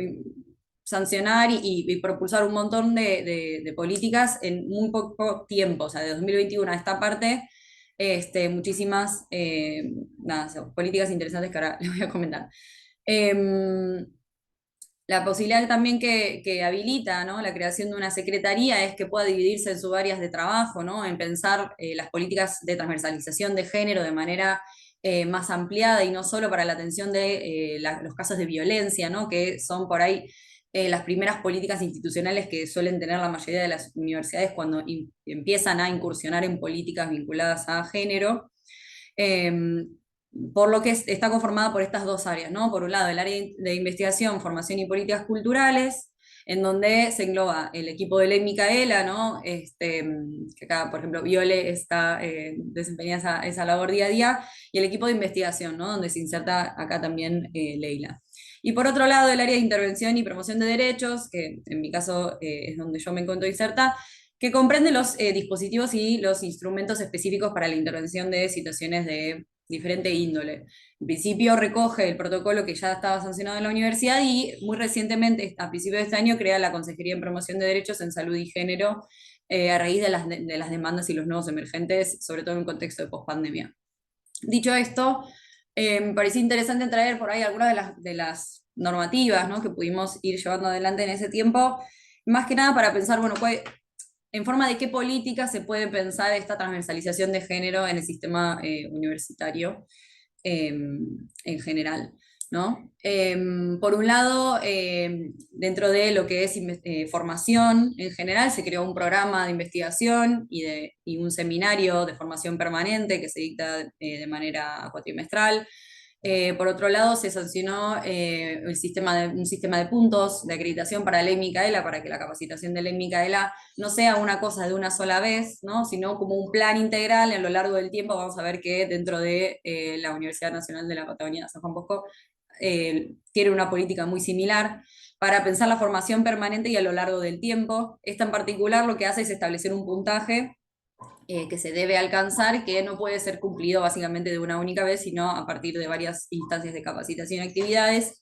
sancionar y propulsar un montón de políticas en muy poco tiempo, o sea, de 2021 a esta parte, muchísimas nada, políticas interesantes que ahora les voy a comentar. Em, la posibilidad también que habilita, ¿no?, la creación de una secretaría es que pueda dividirse en sus áreas de trabajo, ¿no?, en pensar las políticas de transversalización de género de manera más ampliada y no solo para la atención de los casos de violencia, ¿no?, que son por ahí las primeras políticas institucionales que suelen tener la mayoría de las universidades cuando empiezan a incursionar en políticas vinculadas a género. Eh, por lo que está conformada por estas dos áreas, ¿no? Por un lado, el área de investigación, formación y políticas culturales, en donde se engloba el equipo de Ley Micaela, ¿no? Que acá, por ejemplo, Viole está desempeña esa labor día a día, y el equipo de investigación, ¿no?, donde se inserta acá también Leila. Y por otro lado, el área de intervención y promoción de derechos, que en mi caso es donde yo me encuentro inserta, que comprende los dispositivos y los instrumentos específicos para la intervención de situaciones de diferente índole. En principio recoge el protocolo que ya estaba sancionado en la universidad y muy recientemente, a principios de este año, crea la Consejería en Promoción de Derechos en Salud y Género a raíz de las demandas y los nuevos emergentes, sobre todo en un contexto de pospandemia. Dicho esto, me pareció interesante traer por ahí algunas de las normativas, ¿no?, que pudimos ir llevando adelante en ese tiempo, más que nada para pensar, bueno, en forma de qué política se puede pensar esta transversalización de género en el sistema universitario en general, ¿no? Por un lado, dentro de lo que es formación en general, se creó un programa de investigación y un seminario de formación permanente que se dicta de manera cuatrimestral. Por otro lado, se sancionó un sistema de puntos de acreditación para Ley Micaela, para que la capacitación de Ley Micaela no sea una cosa de una sola vez, ¿no?, sino como un plan integral a lo largo del tiempo. Vamos a ver que dentro de la Universidad Nacional de la Patagonia San Juan Bosco tiene una política muy similar para pensar la formación permanente y a lo largo del tiempo. Esta en particular lo que hace es establecer un puntaje que se debe alcanzar, que no puede ser cumplido básicamente de una única vez, sino a partir de varias instancias de capacitación y actividades,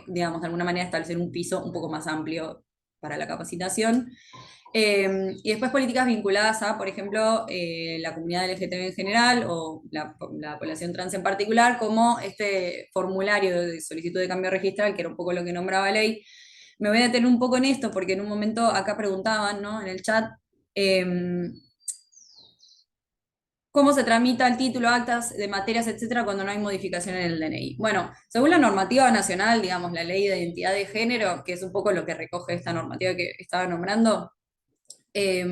digamos, de alguna manera establecer un piso un poco más amplio para la capacitación. Y después políticas vinculadas a, por ejemplo, la comunidad LGTB en general o la población trans en particular, como este formulario de solicitud de cambio registral, que era un poco lo que nombraba Ley. Me voy a detener un poco en esto porque en un momento acá preguntaban, ¿no? En el chat, cómo se tramita el título, actas de materias, etcétera, cuando no hay modificación en el DNI. Bueno, según la normativa nacional, digamos, la ley de identidad de género, que es un poco lo que recoge esta normativa que estaba nombrando, eh,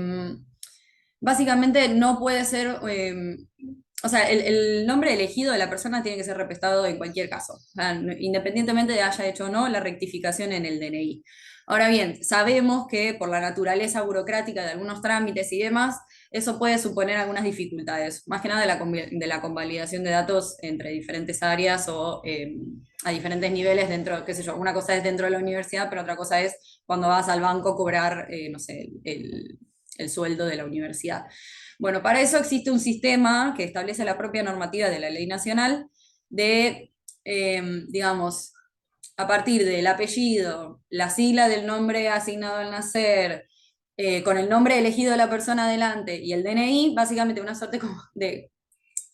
básicamente no puede ser, o sea, el nombre elegido de la persona tiene que ser respetado en cualquier caso, o sea, independientemente de haya hecho o no la rectificación en el DNI. Ahora bien, sabemos que por la naturaleza burocrática de algunos trámites y demás, eso puede suponer algunas dificultades, más que nada de la convalidación de datos entre diferentes áreas o a diferentes niveles dentro, qué sé yo, una cosa es dentro de la universidad, pero otra cosa es cuando vas al banco a cobrar, no sé, el sueldo de la universidad. Bueno, para eso existe un sistema que establece la propia normativa de la ley nacional de, digamos, a partir del apellido, la sigla del nombre asignado al nacer, con el nombre elegido de la persona adelante y el DNI, básicamente una suerte como de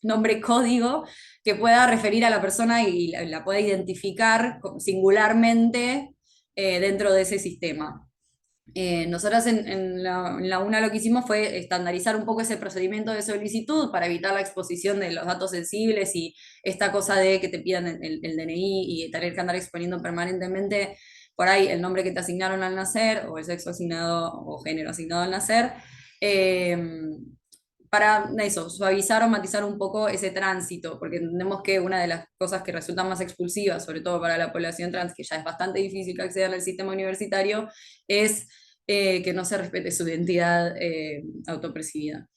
nombre código que pueda referir a la persona y la pueda identificar singularmente dentro de ese sistema. Nosotras en la UNA lo que hicimos fue estandarizar un poco ese procedimiento de solicitud para evitar la exposición de los datos sensibles y esta cosa de que te pidan el DNI y tener que andar exponiendo permanentemente por ahí el nombre que te asignaron al nacer o el sexo asignado o género asignado al nacer. eh, para eso, suavizar o matizar un poco ese tránsito, porque entendemos que una de las cosas que resultan más expulsivas, sobre todo para la población trans, que ya es bastante difícil acceder al sistema universitario, es que no se respete su identidad autopercibida.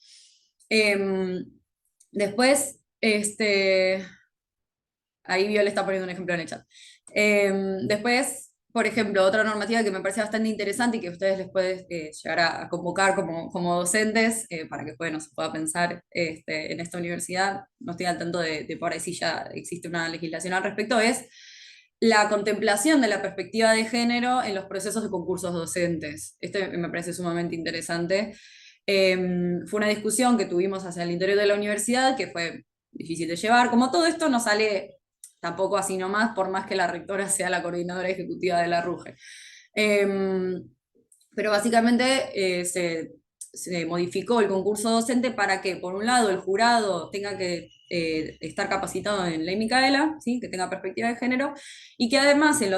Em, Después, ahí Viola está poniendo un ejemplo en el chat. Después, por ejemplo, otra normativa que me parece bastante interesante y que ustedes les pueden llegar a convocar como docentes para que bueno, se pueda pensar en esta universidad, no estoy al tanto de por ahí si ya existe una legislación al respecto, es la contemplación de la perspectiva de género en los procesos de concursos docentes. Esto me parece sumamente interesante. Fue una discusión que tuvimos hacia el interior de la universidad que fue difícil de llevar. Como todo esto no sale tampoco así nomás, por más que la rectora sea la coordinadora ejecutiva de la RUGE. Pero básicamente se modificó el concurso docente para que, por un lado, el jurado tenga que estar capacitado en ley Micaela, ¿sí? Que tenga perspectiva de género, y que además en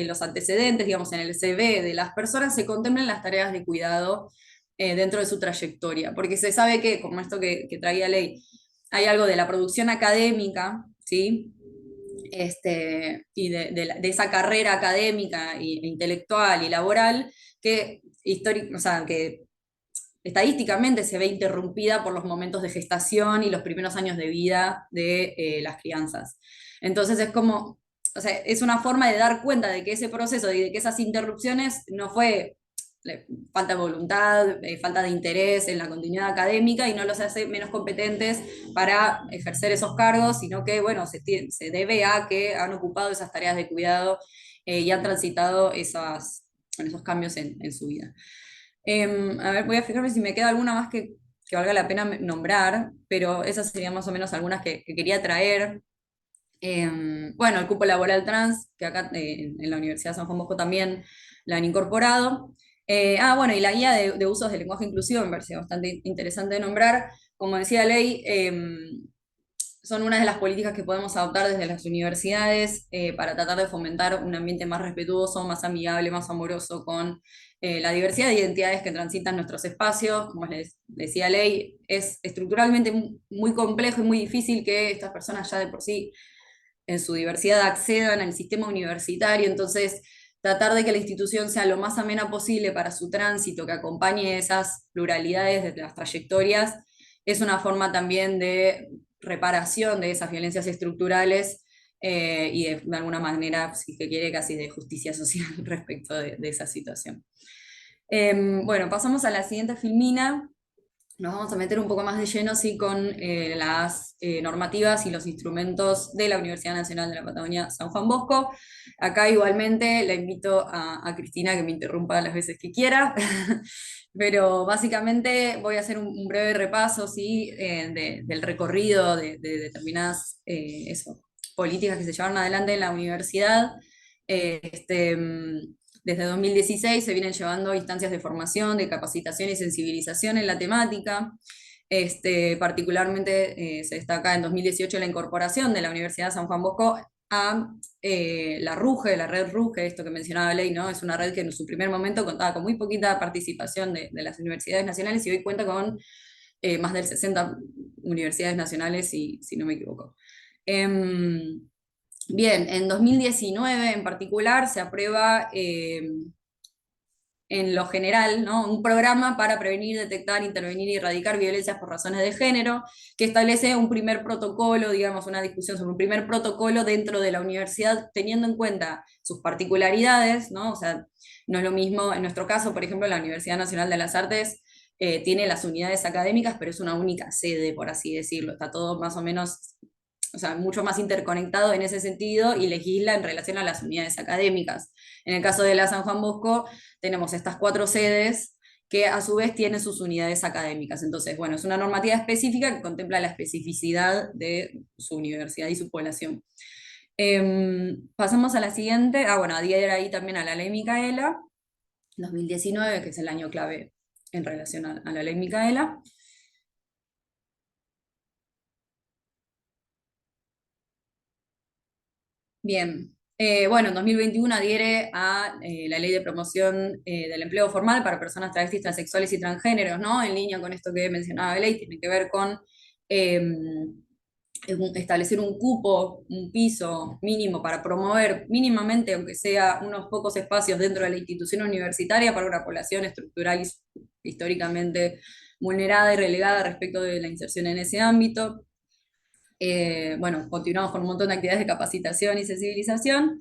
los antecedentes, digamos, en el CV de las personas se contemplen las tareas de cuidado dentro de su trayectoria, porque se sabe que, como esto que traía ley, hay algo de la producción académica, ¿sí? Y de esa carrera académica e intelectual y laboral que, o sea, que estadísticamente se ve interrumpida por los momentos de gestación y los primeros años de vida de las crianzas. Entonces es como, o sea, es una forma de dar cuenta de que ese proceso y de que esas interrupciones no fue falta de voluntad, falta de interés en la continuidad académica y no los hace menos competentes para ejercer esos cargos, sino que, bueno, se debe a que han ocupado esas tareas de cuidado y han transitado esos cambios en su vida. A ver, voy a fijarme si me queda alguna más que valga la pena nombrar, pero esas serían más o menos algunas que quería traer. Bueno, el cupo laboral trans, que acá en la Universidad de San Juan Bosco también la han incorporado. Bueno, y la guía de usos del lenguaje inclusivo me parece bastante interesante de nombrar. Como decía Ley, son una de las políticas que podemos adoptar desde las universidades para tratar de fomentar un ambiente más respetuoso, más amigable, más amoroso con la diversidad de identidades que transitan nuestros espacios. Como les decía Ley, es estructuralmente muy complejo y muy difícil que estas personas ya de por sí en su diversidad accedan al sistema universitario, entonces tratar de que la institución sea lo más amena posible para su tránsito, que acompañe esas pluralidades de las trayectorias, es una forma también de reparación de esas violencias estructurales y de alguna manera, si se quiere, casi de justicia social respecto de esa situación. Bueno, pasamos a la siguiente filmina, nos vamos a meter un poco más de lleno, sí, con las normativas y los instrumentos de la Universidad Nacional de la Patagonia San Juan Bosco. Acá igualmente la invito a Cristina que me interrumpa las veces que quiera, pero básicamente voy a hacer un breve repaso, sí, del recorrido de determinadas políticas que se llevaron adelante en la universidad. Eh, este, mm, Desde 2016 se vienen llevando instancias de formación, de capacitación y sensibilización en la temática. Particularmente se destaca en 2018 la incorporación de la Universidad de San Juan Bosco a la RUGE, la red RUGE, esto que mencionaba Ley, ¿no? Es una red que en su primer momento contaba con muy poquita participación de las universidades nacionales y hoy cuenta con más de 60 universidades nacionales, si no me equivoco. Em, Bien, en 2019 en particular se aprueba en lo general, ¿no? Un programa para prevenir, detectar, intervenir y erradicar violencias por razones de género, que establece un primer protocolo, digamos, una discusión sobre un primer protocolo dentro de la universidad, teniendo en cuenta sus particularidades, ¿no? O sea, no es lo mismo, en nuestro caso, por ejemplo, la Universidad Nacional de las Artes tiene las unidades académicas, pero es una única sede, por así decirlo, está todo más o menos, o sea, mucho más interconectado en ese sentido y legisla en relación a las unidades académicas. En el caso de la San Juan Bosco, tenemos estas 4 sedes que a su vez tienen sus unidades académicas. Entonces, bueno, es una normativa específica que contempla la especificidad de su universidad y su población. Pasamos a la siguiente, bueno, adhiere ahí también a la ley Micaela, 2019, que es el año clave en relación a la ley Micaela. Bien, bueno, en 2021 adhiere a la ley de promoción del empleo formal para personas travestis, transexuales y transgéneros, ¿no? En línea con esto que mencionaba Belén, tiene que ver con eh, establecer un cupo, un piso mínimo para promover mínimamente, aunque sea unos pocos espacios dentro de la institución universitaria para una población estructural y históricamente vulnerada y relegada respecto de la inserción en ese ámbito. Bueno, continuamos con un montón de actividades de capacitación y sensibilización.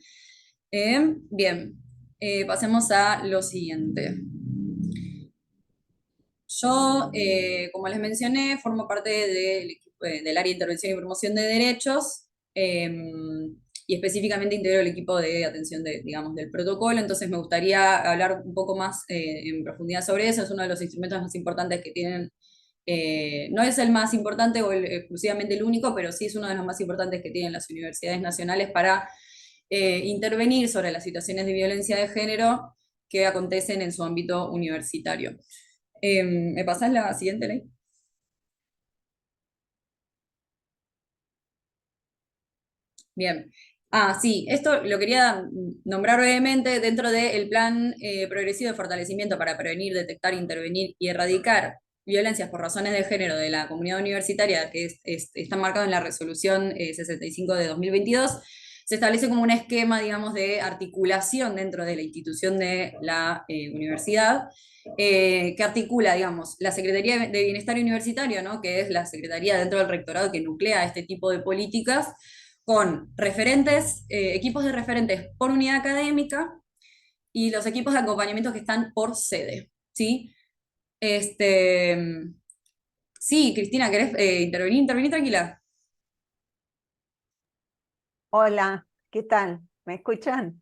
Bien, pasemos a lo siguiente. Yo, como les mencioné, formo parte del área de intervención y promoción de derechos y específicamente integro el equipo de atención digamos, del protocolo, entonces me gustaría hablar un poco más en profundidad sobre eso. Es uno de los instrumentos más importantes que tienen. No es el más importante o exclusivamente el único, pero sí es uno de los más importantes que tienen las universidades nacionales para intervenir sobre las situaciones de violencia de género que acontecen en su ámbito universitario. ¿Me pasas la siguiente, Ley? Bien. Sí, esto lo quería nombrar brevemente dentro del plan progresivo de fortalecimiento para prevenir, detectar, intervenir y erradicar violencias por razones de género de la comunidad universitaria, que está marcado en la resolución 65 de 2022. Se establece como un esquema, digamos, de articulación dentro de la institución de la universidad, que articula, digamos, la Secretaría de Bienestar Universitario, ¿no? Que es la secretaría dentro del rectorado que nuclea este tipo de políticas, con referentes, equipos de referentes por unidad académica y los equipos de acompañamiento que están por sede, ¿sí? Este, sí, Cristina, ¿querés intervenir? Intervenir tranquila. Hola, ¿qué tal? ¿Me escuchan?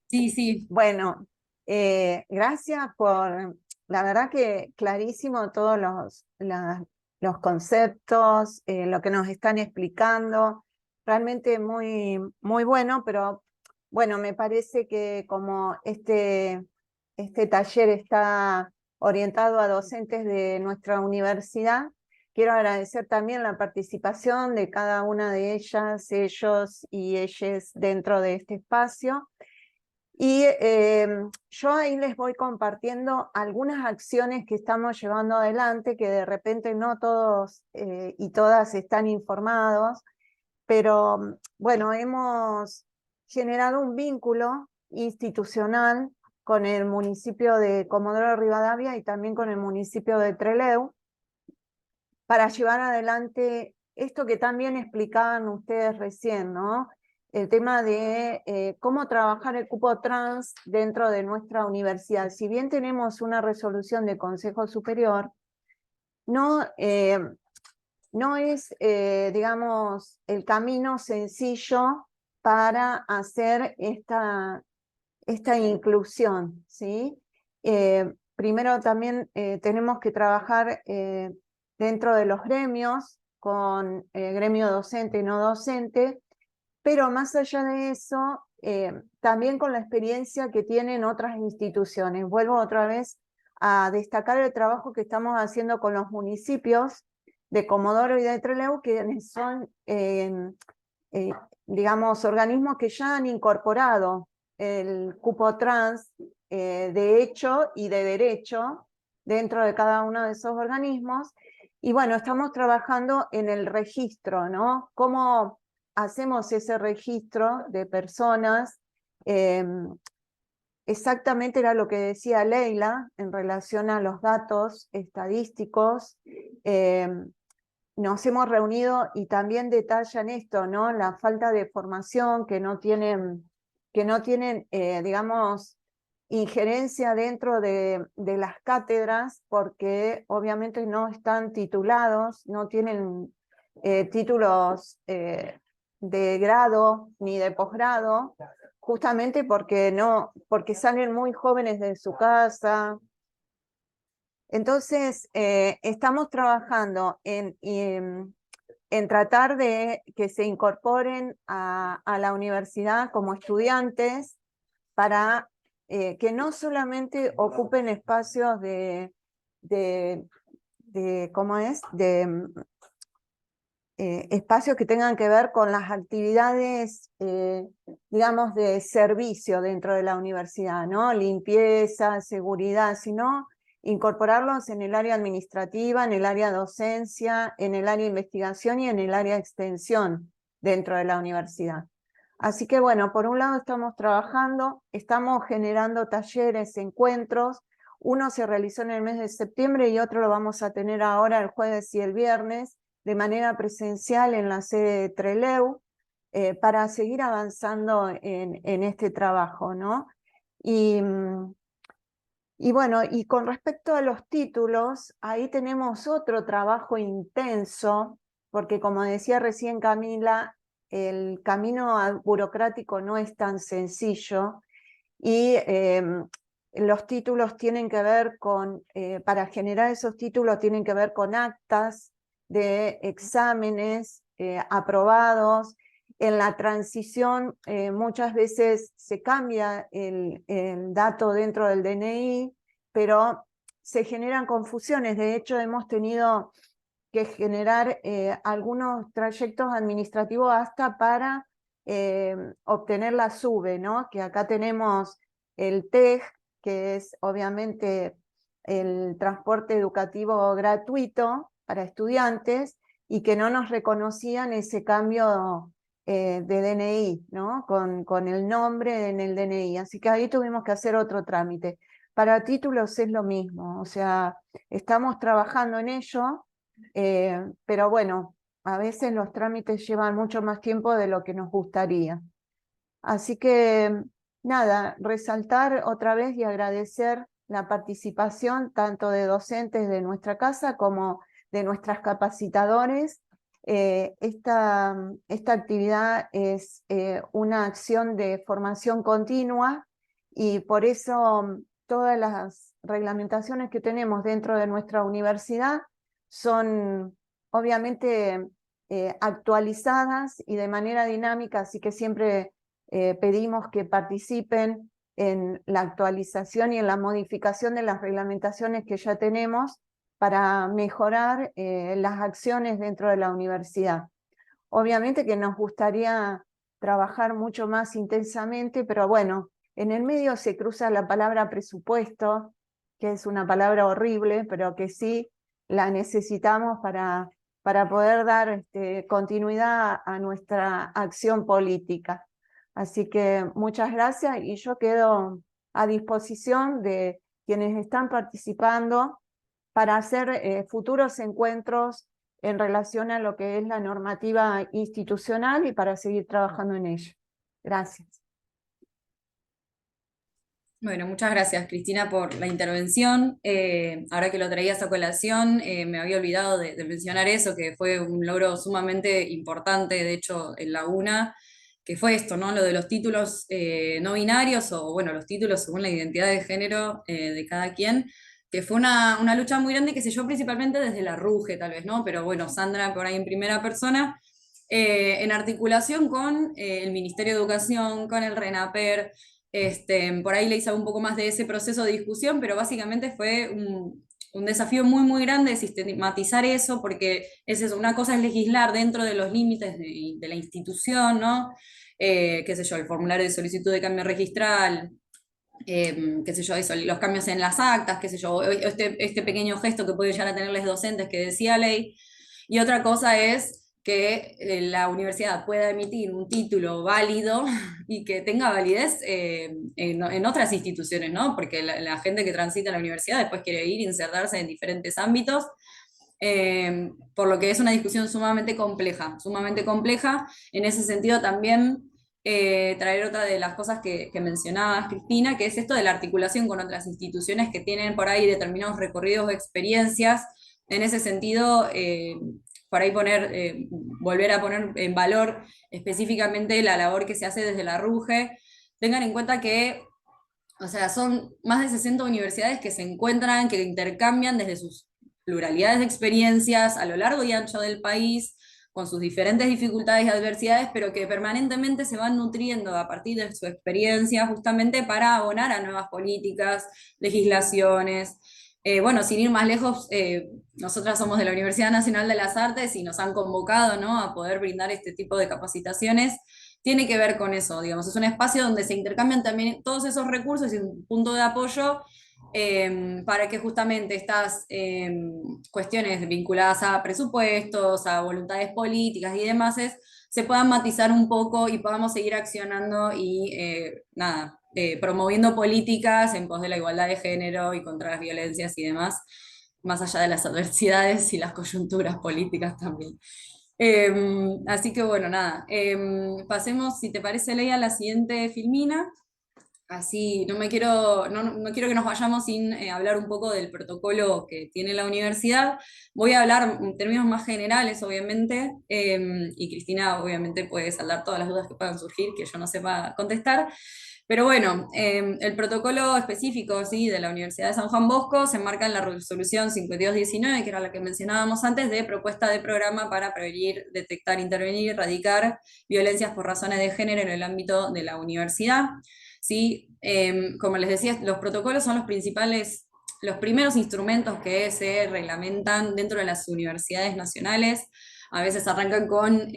Sí, sí. Bueno, gracias por, la verdad que clarísimo todos los conceptos, lo que nos están explicando, realmente muy, muy bueno, pero bueno, me parece que como este taller está orientado a docentes de nuestra universidad, quiero agradecer también la participación de cada una de ellas, ellos y ellas dentro de este espacio. Y yo ahí les voy compartiendo algunas acciones que estamos llevando adelante, que de repente no todos y todas están informados, pero bueno, hemos generado un vínculo institucional con el municipio de Comodoro Rivadavia y también con el municipio de Trelew, para llevar adelante esto que también explicaban ustedes recién, ¿no? El tema de cómo trabajar el cupo trans dentro de nuestra universidad. Si bien tenemos una resolución de Consejo Superior, no, no es, digamos, el camino sencillo para hacer esta inclusión, ¿sí? Primero también tenemos que trabajar dentro de los gremios, con gremio docente y no docente, pero más allá de eso, también con la experiencia que tienen otras instituciones. Vuelvo otra vez a destacar el trabajo que estamos haciendo con los municipios de Comodoro y de Trelew, que son, digamos, organismos que ya han incorporado el cupo trans de hecho y de derecho dentro de cada uno de esos organismos. Y bueno, estamos trabajando en el registro, ¿no? ¿Cómo hacemos ese registro de personas? Exactamente era lo que decía Leila en relación a los datos estadísticos. Nos hemos reunido y también detallan esto, ¿no? La falta de formación, que no tienen, digamos, injerencia dentro de las cátedras, porque obviamente no están titulados, no tienen títulos de grado ni de posgrado, justamente porque salen muy jóvenes de su casa. Entonces, estamos trabajando en tratar de que se incorporen a la universidad como estudiantes para que no solamente ocupen espacios ¿cómo es? Espacios que tengan que ver con las actividades, digamos, de servicio dentro de la universidad, ¿no? Limpieza, seguridad, sino incorporarlos en el área administrativa, en el área docencia, en el área investigación y en el área extensión dentro de la universidad. Así que bueno, por un lado estamos trabajando, estamos generando talleres, encuentros. Uno se realizó en el mes de septiembre y otro lo vamos a tener ahora el jueves y el viernes, de manera presencial en la sede de Trelew, para seguir avanzando en este trabajo, ¿no? Y bueno, y con respecto a los títulos, ahí tenemos otro trabajo intenso, porque como decía recién Camila, el camino burocrático no es tan sencillo, y los títulos tienen que ver con, para generar esos títulos tienen que ver con actas de exámenes aprobados. En la transición muchas veces se cambia el dato dentro del DNI, pero se generan confusiones. De hecho, hemos tenido que generar algunos trayectos administrativos hasta para obtener la SUBE, ¿no? Que acá tenemos el TEG, que es obviamente el transporte educativo gratuito para estudiantes, y que no nos reconocían ese cambio de DNI, ¿no? Con el nombre en el DNI. Así que ahí tuvimos que hacer otro trámite. Para títulos es lo mismo, o sea, estamos trabajando en ello, pero bueno, a veces los trámites llevan mucho más tiempo de lo que nos gustaría. Así que nada, resaltar otra vez y agradecer la participación tanto de docentes de nuestra casa como de nuestras capacitadores. Esta actividad es una acción de formación continua, y por eso todas las reglamentaciones que tenemos dentro de nuestra universidad son obviamente actualizadas y de manera dinámica, así que siempre pedimos que participen en la actualización y en la modificación de las reglamentaciones que ya tenemos para mejorar las acciones dentro de la universidad. Obviamente que nos gustaría trabajar mucho más intensamente, pero bueno, en el medio se cruza la palabra presupuesto, que es una palabra horrible, pero que sí la necesitamos para poder dar continuidad a nuestra acción política. Así que muchas gracias, y yo quedo a disposición de quienes están participando para hacer futuros encuentros en relación a lo que es la normativa institucional y para seguir trabajando en ello. Gracias. Bueno, muchas gracias, Cristina, por la intervención. Ahora que lo traías a colación, me había olvidado de mencionar eso, que fue un logro sumamente importante, de hecho, en la UNA, que fue esto, ¿no? Lo de los títulos no binarios, o bueno, los títulos según la identidad de género de cada quien, que fue una lucha muy grande que se llevó principalmente desde la RUGE, tal vez, ¿no? Pero bueno, Sandra por ahí en primera persona, en articulación con el Ministerio de Educación, con el RENAPER. Por ahí le hice un poco más de ese proceso de discusión, pero básicamente fue un desafío muy, muy grande sistematizar eso, porque es eso, una cosa es legislar dentro de los límites de la institución, ¿no? Qué sé yo, el formulario de solicitud de cambio registral, qué sé yo, eso, los cambios en las actas, qué sé yo, este pequeño gesto que puede llegar a tenerles docentes que decía ley. Y otra cosa es que la universidad pueda emitir un título válido y que tenga validez en otras instituciones, ¿no? Porque la gente que transita la universidad después quiere ir, insertarse en diferentes ámbitos, por lo que es una discusión sumamente compleja, sumamente compleja. En ese sentido también traer otra de las cosas que mencionabas, Cristina, que es esto de la articulación con otras instituciones que tienen por ahí determinados recorridos o experiencias. En ese sentido, por ahí volver a poner en valor específicamente la labor que se hace desde la RUGE. Tengan en cuenta que, o sea, son más de 60 universidades que se encuentran, que intercambian desde sus pluralidades de experiencias a lo largo y ancho del país, con sus diferentes dificultades y adversidades, pero que permanentemente se van nutriendo a partir de su experiencia justamente para abonar a nuevas políticas, legislaciones. Bueno, sin ir más lejos, nosotras somos de la Universidad Nacional de las Artes y nos han convocado, ¿no?, a poder brindar este tipo de capacitaciones. Tiene que ver con eso, digamos, es un espacio donde se intercambian también todos esos recursos y un punto de apoyo para que justamente estas cuestiones vinculadas a presupuestos, a voluntades políticas y demás se puedan matizar un poco y podamos seguir accionando y nada, promoviendo políticas en pos de la igualdad de género y contra las violencias y demás, más allá de las adversidades y las coyunturas políticas también. Así que bueno, nada, pasemos, si te parece, Ley, a la siguiente filmina. Así, no quiero que nos vayamos sin hablar un poco del protocolo que tiene la universidad. Voy a hablar en términos más generales, obviamente, y Cristina, obviamente, puede saldar todas las dudas que puedan surgir, que yo no sepa contestar. Pero bueno, el protocolo específico, ¿sí?, de la Universidad de San Juan Bosco se enmarca en la resolución 5219, que era la que mencionábamos antes, de propuesta de programa para prevenir, detectar, intervenir y erradicar violencias por razones de género en el ámbito de la universidad. ¿Sí? Como les decía, los protocolos son los primeros instrumentos que se reglamentan dentro de las universidades nacionales. A veces arrancan con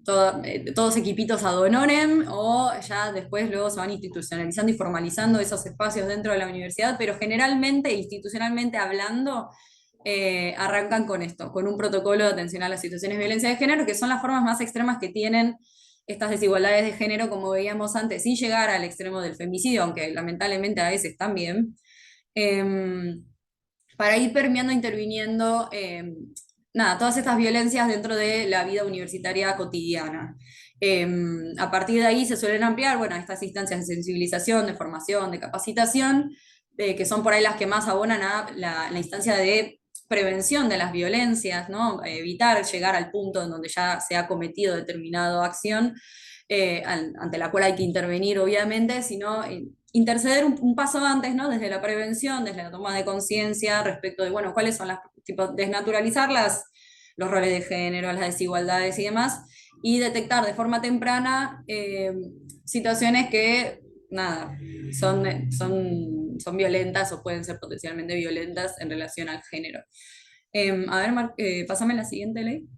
todos equipitos ad honorem, o ya después luego se van institucionalizando y formalizando esos espacios dentro de la universidad, pero generalmente, institucionalmente hablando, arrancan con esto, con un protocolo de atención a las situaciones de violencia de género, que son las formas más extremas que tienen estas desigualdades de género, como veíamos antes, sin llegar al extremo del femicidio, aunque lamentablemente a veces también, para ir permeando, interviniendo, nada, todas estas violencias dentro de la vida universitaria cotidiana. A partir de ahí se suelen ampliar, bueno, estas instancias de sensibilización, de formación, de capacitación, que son por ahí las que más abonan a la instancia de prevención de las violencias, ¿no? Evitar llegar al punto en donde ya se ha cometido determinada acción, ante la cual hay que intervenir, obviamente, sino interceder un paso antes, ¿no? Desde la prevención, desde la toma de conciencia respecto de, bueno, cuáles son desnaturalizar los roles de género, las desigualdades y demás, y detectar de forma temprana situaciones que, nada, son violentas o pueden ser potencialmente violentas en relación al género. A ver, pásame la siguiente, Ley.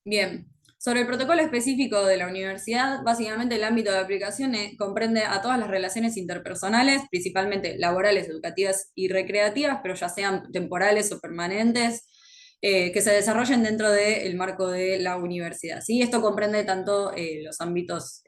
Bien, sobre el protocolo específico de la universidad, básicamente el ámbito de aplicación comprende a todas las relaciones interpersonales, principalmente laborales, educativas y recreativas, pero ya sean temporales o permanentes, que se desarrollen dentro del marco de la universidad. ¿Sí? Esto comprende tanto los ámbitos,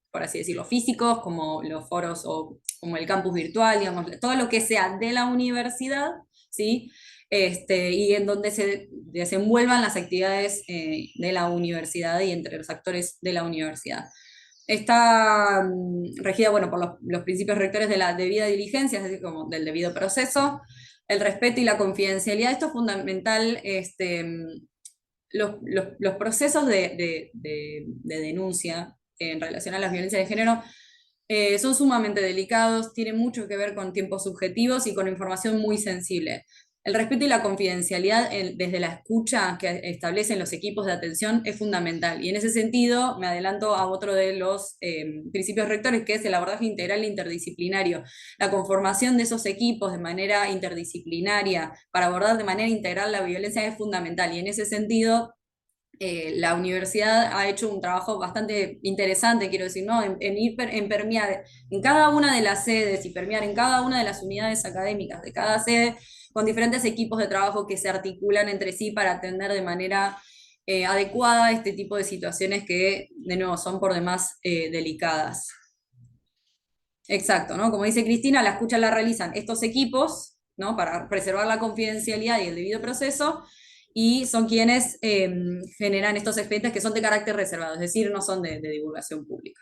por así decirlo, físicos, como los foros o como el campus virtual, digamos, todo lo que sea de la universidad, ¿sí? Y en donde se desenvuelvan las actividades de la universidad y entre los actores de la universidad. está regida, bueno, por los principios rectores de la debida diligencia, es decir, como del debido proceso, el respeto y la confidencialidad. Esto es fundamental, los procesos de denuncia en relación a las violencias de género son sumamente delicados, tienen mucho que ver con tiempos subjetivos y con información muy sensible. El respeto y la confidencialidad desde la escucha que establecen los equipos de atención es fundamental. Y en ese sentido, me adelanto a otro de los principios rectores, que es el abordaje integral e interdisciplinario. La conformación de esos equipos de manera interdisciplinaria para abordar de manera integral la violencia es fundamental. Y en ese sentido, la universidad ha hecho un trabajo bastante interesante, quiero decir, ¿no? En permear en cada una de las sedes y permear en cada una de las unidades académicas de cada sede con diferentes equipos de trabajo que se articulan entre sí para atender de manera adecuada este tipo de situaciones que, de nuevo, son por demás delicadas. Exacto, ¿no? Como dice Cristina, la escucha la realizan estos equipos, ¿no? Para preservar la confidencialidad y el debido proceso, y son quienes generan estos expedientes que son de carácter reservado, es decir, no son de divulgación pública.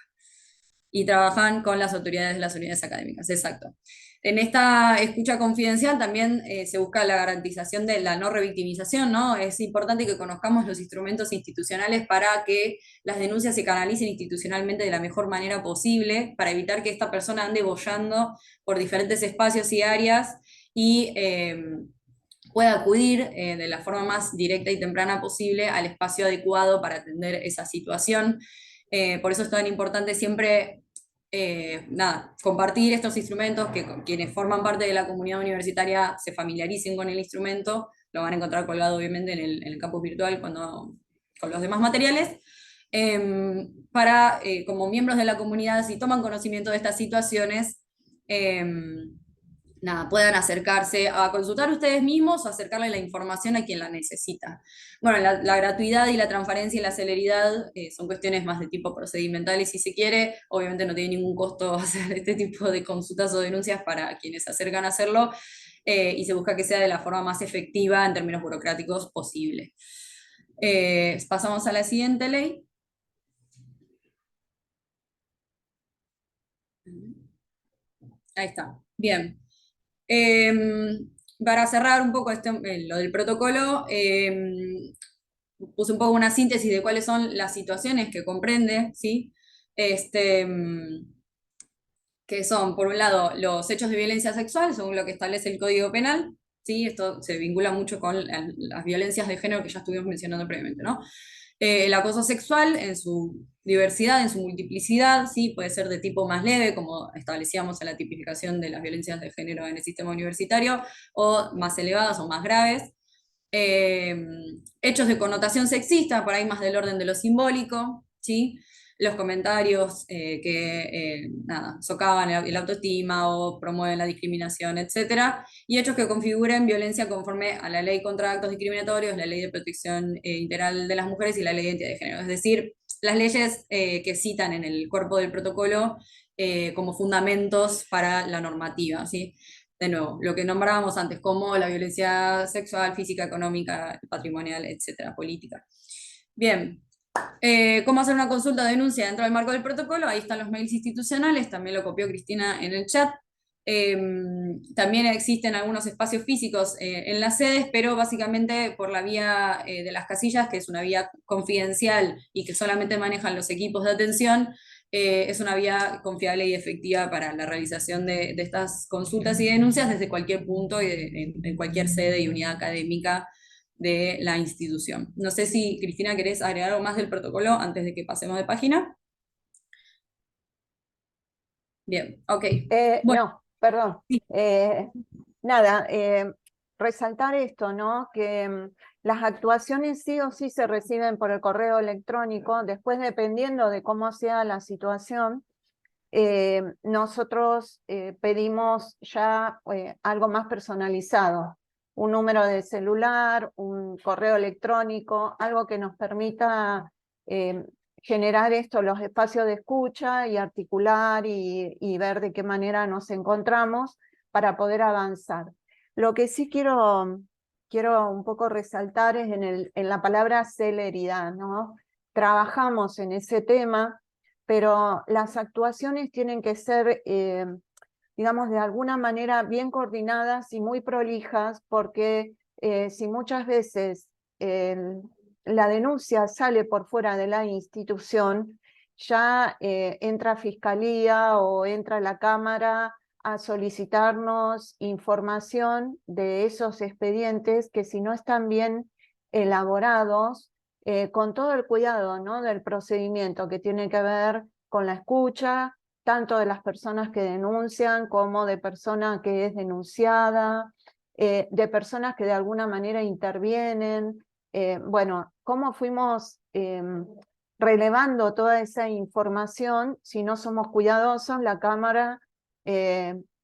Y trabajan con las autoridades de las unidades académicas, exacto. En esta escucha confidencial también se busca la garantización de la no revictimización, ¿no? Es importante que conozcamos los instrumentos institucionales para que las denuncias se canalicen institucionalmente de la mejor manera posible, para evitar que esta persona ande boyando por diferentes espacios y áreas y pueda acudir de la forma más directa y temprana posible al espacio adecuado para atender esa situación. Por eso es tan importante siempre compartir estos instrumentos, que quienes forman parte de la comunidad universitaria se familiaricen con el instrumento, lo van a encontrar colgado obviamente en el campus virtual con los demás materiales, para, como miembros de la comunidad, si toman conocimiento de estas situaciones, puedan acercarse a consultar ustedes mismos o acercarle la información a quien la necesita. Bueno, la gratuidad y la transparencia y la celeridad son cuestiones más de tipo procedimental y si se quiere, obviamente no tiene ningún costo hacer este tipo de consultas o denuncias para quienes se acercan a hacerlo y se busca que sea de la forma más efectiva en términos burocráticos posible. Pasamos a la siguiente ley. Ahí está. Bien. Para cerrar un poco lo del protocolo, puse un poco una síntesis de cuáles son las situaciones que comprende, ¿sí? Que son, por un lado, los hechos de violencia sexual, según lo que establece el Código Penal, ¿sí? Esto se vincula mucho con las violencias de género que ya estuvimos mencionando previamente, ¿no? El acoso sexual en su diversidad, en su multiplicidad, ¿sí? Puede ser de tipo más leve, como establecíamos en la tipificación de las violencias de género en el sistema universitario, o más elevadas o más graves. Hechos de connotación sexista, por ahí más del orden de lo simbólico, ¿sí? Los comentarios socavan el autoestima o promueven la discriminación, etc. Y hechos que configuren violencia conforme a la ley contra actos discriminatorios, la ley de protección integral de las mujeres y la ley de identidad de género. Es decir, las leyes que citan en el cuerpo del protocolo como fundamentos para la normativa, ¿sí? De nuevo, lo que nombrábamos antes, como la violencia sexual, física, económica, patrimonial, etcétera, política. Bien, ¿cómo hacer una consulta o denuncia dentro del marco del protocolo? Ahí están los mails institucionales, también lo copió Cristina en el chat. También existen algunos espacios físicos en las sedes, pero básicamente por la vía de las casillas, que es una vía confidencial y que solamente manejan los equipos de atención, es una vía confiable y efectiva para la realización de estas consultas y denuncias desde cualquier punto y en cualquier sede y unidad académica de la institución. No sé si, Cristina, querés agregar algo más del protocolo antes de que pasemos de página. Bien, ok. Bueno, No, perdón. sí. Nada, resaltar esto, ¿no? Que las actuaciones sí o sí se reciben por el correo electrónico, después dependiendo de cómo sea la situación, nosotros pedimos ya algo más personalizado, un número de celular, un correo electrónico, algo que nos permita generar los espacios de escucha y articular y ver de qué manera nos encontramos para poder avanzar. Lo que sí quiero un poco resaltar es en la palabra celeridad, ¿no? Trabajamos en ese tema, pero las actuaciones tienen que ser, digamos, de alguna manera bien coordinadas y muy prolijas, porque si muchas veces la denuncia sale por fuera de la institución, ya entra Fiscalía o entra la Cámara a solicitarnos información de esos expedientes que, si no están bien elaborados, con todo el cuidado, ¿no?, del procedimiento que tiene que ver con la escucha, tanto de las personas que denuncian como de persona que es denunciada, de personas que de alguna manera intervienen. Bueno, cómo fuimos relevando toda esa información. Si no somos cuidadosos, la Cámara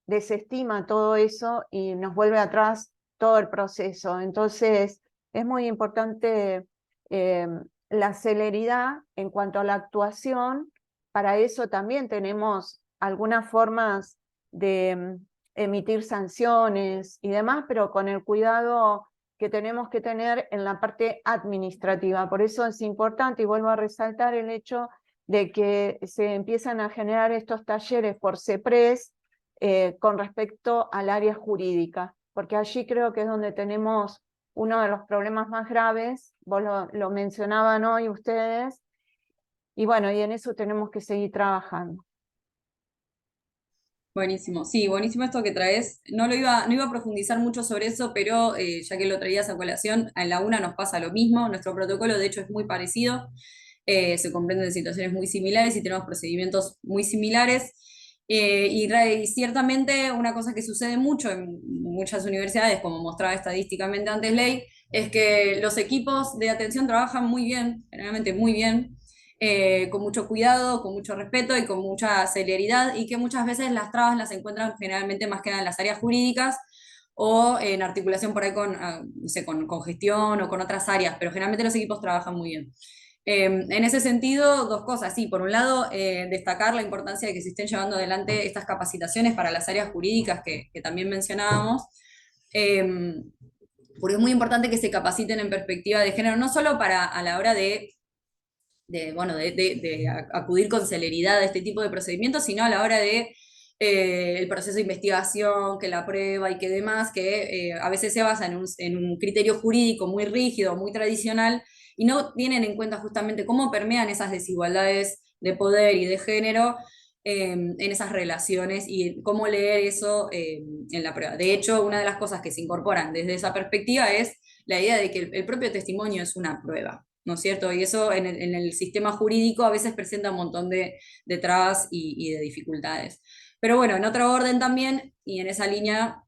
desestima todo eso y nos vuelve atrás todo el proceso. Entonces, es muy importante la celeridad en cuanto a la actuación. Para eso también tenemos algunas formas de emitir sanciones y demás, pero con el cuidado que tenemos que tener en la parte administrativa. Por eso es importante, y vuelvo a resaltar el hecho de que se empiezan a generar estos talleres por CEPRES con respecto al área jurídica, porque allí creo que es donde tenemos uno de los problemas más graves. Vos lo mencionaban hoy ustedes, y bueno, y en eso tenemos que seguir trabajando. Buenísimo, sí, buenísimo esto que traes. No iba a profundizar mucho sobre eso, pero ya que lo traías a colación, en la UNA nos pasa lo mismo. Nuestro protocolo, de hecho, es muy parecido. Se comprenden situaciones muy similares y tenemos procedimientos muy similares. Y ciertamente una cosa que sucede mucho en muchas universidades, como mostraba estadísticamente antes Ley, es que los equipos de atención trabajan muy bien, generalmente muy bien, con mucho cuidado, con mucho respeto y con mucha celeridad, y que muchas veces las trabas las encuentran generalmente más que nada en las áreas jurídicas o en articulación por ahí con, no sé, con gestión o con otras áreas, pero generalmente los equipos trabajan muy bien. En ese sentido, dos cosas. Sí, por un lado, destacar la importancia de que se estén llevando adelante estas capacitaciones para las áreas jurídicas que también mencionábamos, porque es muy importante que se capaciten en perspectiva de género, no solo para a la hora de acudir con celeridad a este tipo de procedimientos, sino a la hora de el proceso de investigación, que la prueba y que demás, que a veces se basa en un criterio jurídico muy rígido, muy tradicional, y no tienen en cuenta justamente cómo permean esas desigualdades de poder y de género en esas relaciones y cómo leer eso en la prueba. De hecho, una de las cosas que se incorporan desde esa perspectiva es la idea de que el propio testimonio es una prueba, ¿no es cierto? Y eso en el sistema jurídico a veces presenta un montón de trabas y de dificultades. Pero bueno, en otro orden también, y en esa línea,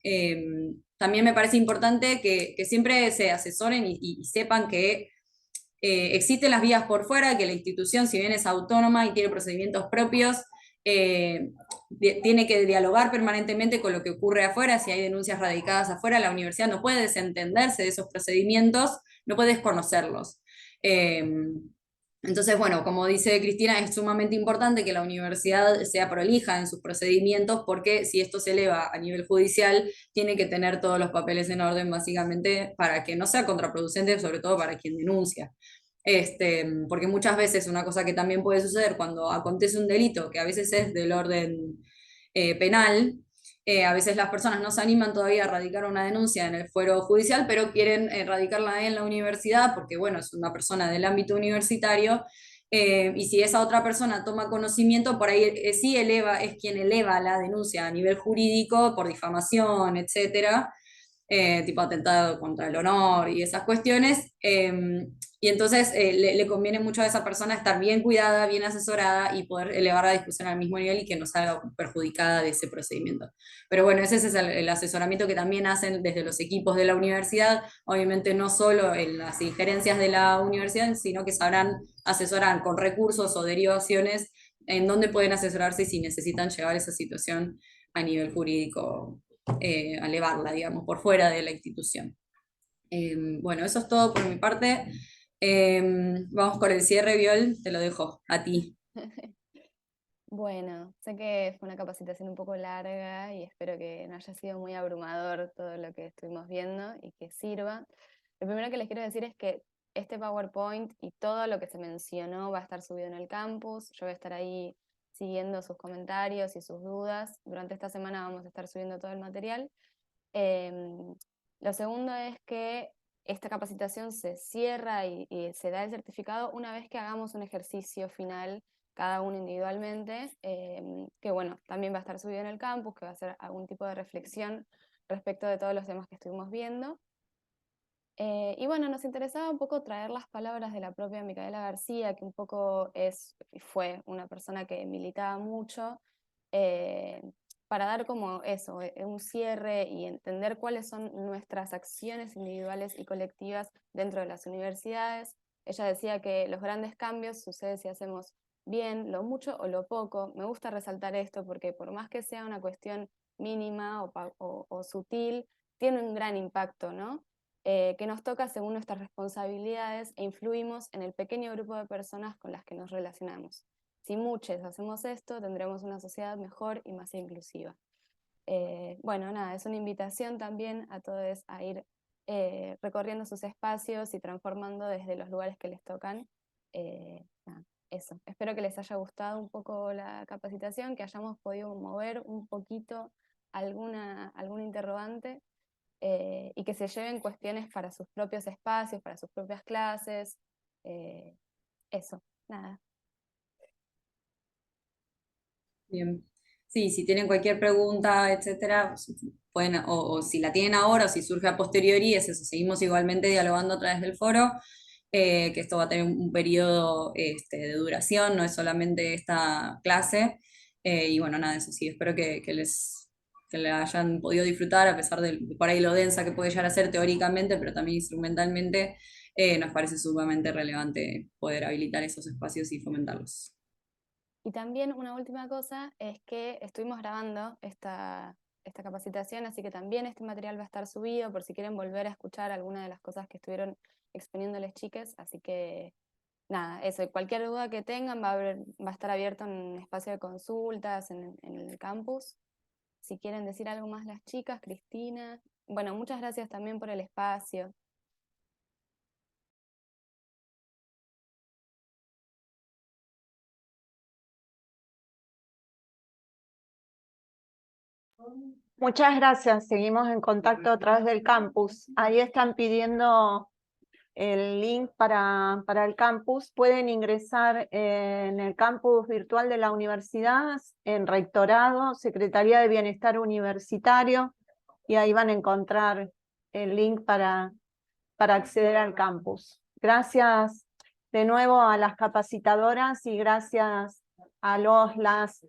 también me parece importante que siempre se asesoren y sepan que existen las vías por fuera, que la institución, si bien es autónoma y tiene procedimientos propios, tiene que dialogar permanentemente con lo que ocurre afuera. Si hay denuncias radicadas afuera, la universidad no puede desentenderse de esos procedimientos, no puede desconocerlos. Eh, entonces, bueno, como dice Cristina, es sumamente importante que la universidad sea prolija en sus procedimientos, porque si esto se eleva a nivel judicial, tiene que tener todos los papeles en orden, básicamente, para que no sea contraproducente, sobre todo para quien denuncia. Porque muchas veces una cosa que también puede suceder cuando acontece un delito, que a veces es del orden penal, a veces las personas no se animan todavía a radicar una denuncia en el fuero judicial, pero quieren radicarla en la universidad porque, bueno, es una persona del ámbito universitario, y si esa otra persona toma conocimiento, por ahí sí es quien eleva la denuncia a nivel jurídico por difamación, etcétera, tipo atentado contra el honor y esas cuestiones. Y entonces le conviene mucho a esa persona estar bien cuidada, bien asesorada y poder elevar la discusión al mismo nivel y que no salga perjudicada de ese procedimiento. Pero bueno, ese es el asesoramiento que también hacen desde los equipos de la universidad, obviamente no solo en las injerencias de la universidad, sino que sabrán asesorar con recursos o derivaciones en dónde pueden asesorarse si necesitan llevar esa situación a nivel jurídico, a elevarla, digamos, por fuera de la institución. Bueno, eso es todo por mi parte. Vamos con el cierre, Viol, te lo dejo a ti. Bueno, sé que fue una capacitación un poco larga y espero que no haya sido muy abrumador todo lo que estuvimos viendo y que sirva. Lo primero que les quiero decir es que este PowerPoint y todo lo que se mencionó va a estar subido en el campus. Yo voy a estar ahí siguiendo sus comentarios y sus dudas. Durante esta semana vamos a estar subiendo todo el material. Lo segundo es que esta capacitación se cierra y se da el certificado una vez que hagamos un ejercicio final, cada uno individualmente, que bueno, también va a estar subido en el campus, que va a ser algún tipo de reflexión respecto de todos los temas que estuvimos viendo. Y bueno, nos interesaba un poco traer las palabras de la propia Micaela García, que un poco fue una persona que militaba mucho, para dar como eso, un cierre y entender cuáles son nuestras acciones individuales y colectivas dentro de las universidades. Ella decía que los grandes cambios suceden si hacemos bien, lo mucho o lo poco. Me gusta resaltar esto porque por más que sea una cuestión mínima o sutil, tiene un gran impacto, ¿no? Que nos toca según nuestras responsabilidades e influimos en el pequeño grupo de personas con las que nos relacionamos. Si muchos hacemos esto, tendremos una sociedad mejor y más inclusiva. Bueno, nada, es una invitación también a todos a ir recorriendo sus espacios y transformando desde los lugares que les tocan. Nada, eso. Espero que les haya gustado un poco la capacitación, que hayamos podido mover un poquito algún interrogante. Y que se lleven cuestiones para sus propios espacios, para sus propias clases. Eso, nada. Bien. Sí, si tienen cualquier pregunta, etcétera, pueden, o si la tienen ahora o si surge a posteriori, es eso, seguimos igualmente dialogando a través del foro, que esto va a tener un periodo de duración, no es solamente esta clase. Y bueno, nada, eso sí, espero que la hayan podido disfrutar, a pesar de por ahí lo densa que puede llegar a ser teóricamente, pero también instrumentalmente. Nos parece sumamente relevante poder habilitar esos espacios y fomentarlos. Y también una última cosa es que estuvimos grabando esta capacitación, así que también este material va a estar subido por si quieren volver a escuchar alguna de las cosas que estuvieron exponiendo las chicas. Así que nada, eso, y cualquier duda que tengan va a estar abierto un espacio de consultas en el campus. Si quieren decir algo más las chicas, Cristina. Bueno, muchas gracias también por el espacio. Muchas gracias. Seguimos en contacto a través del campus. Ahí están pidiendo el link para el campus. Pueden ingresar en el campus virtual de la universidad, en Rectorado, Secretaría de Bienestar Universitario, y ahí van a encontrar el link para acceder al campus. Gracias de nuevo a las capacitadoras y gracias a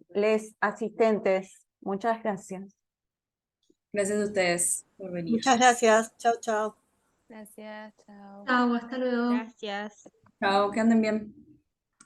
les asistentes. Muchas gracias. Gracias a ustedes por venir. Muchas gracias. Chao, chao. Gracias, chao. Chao, hasta luego. Gracias. Chao, que anden bien.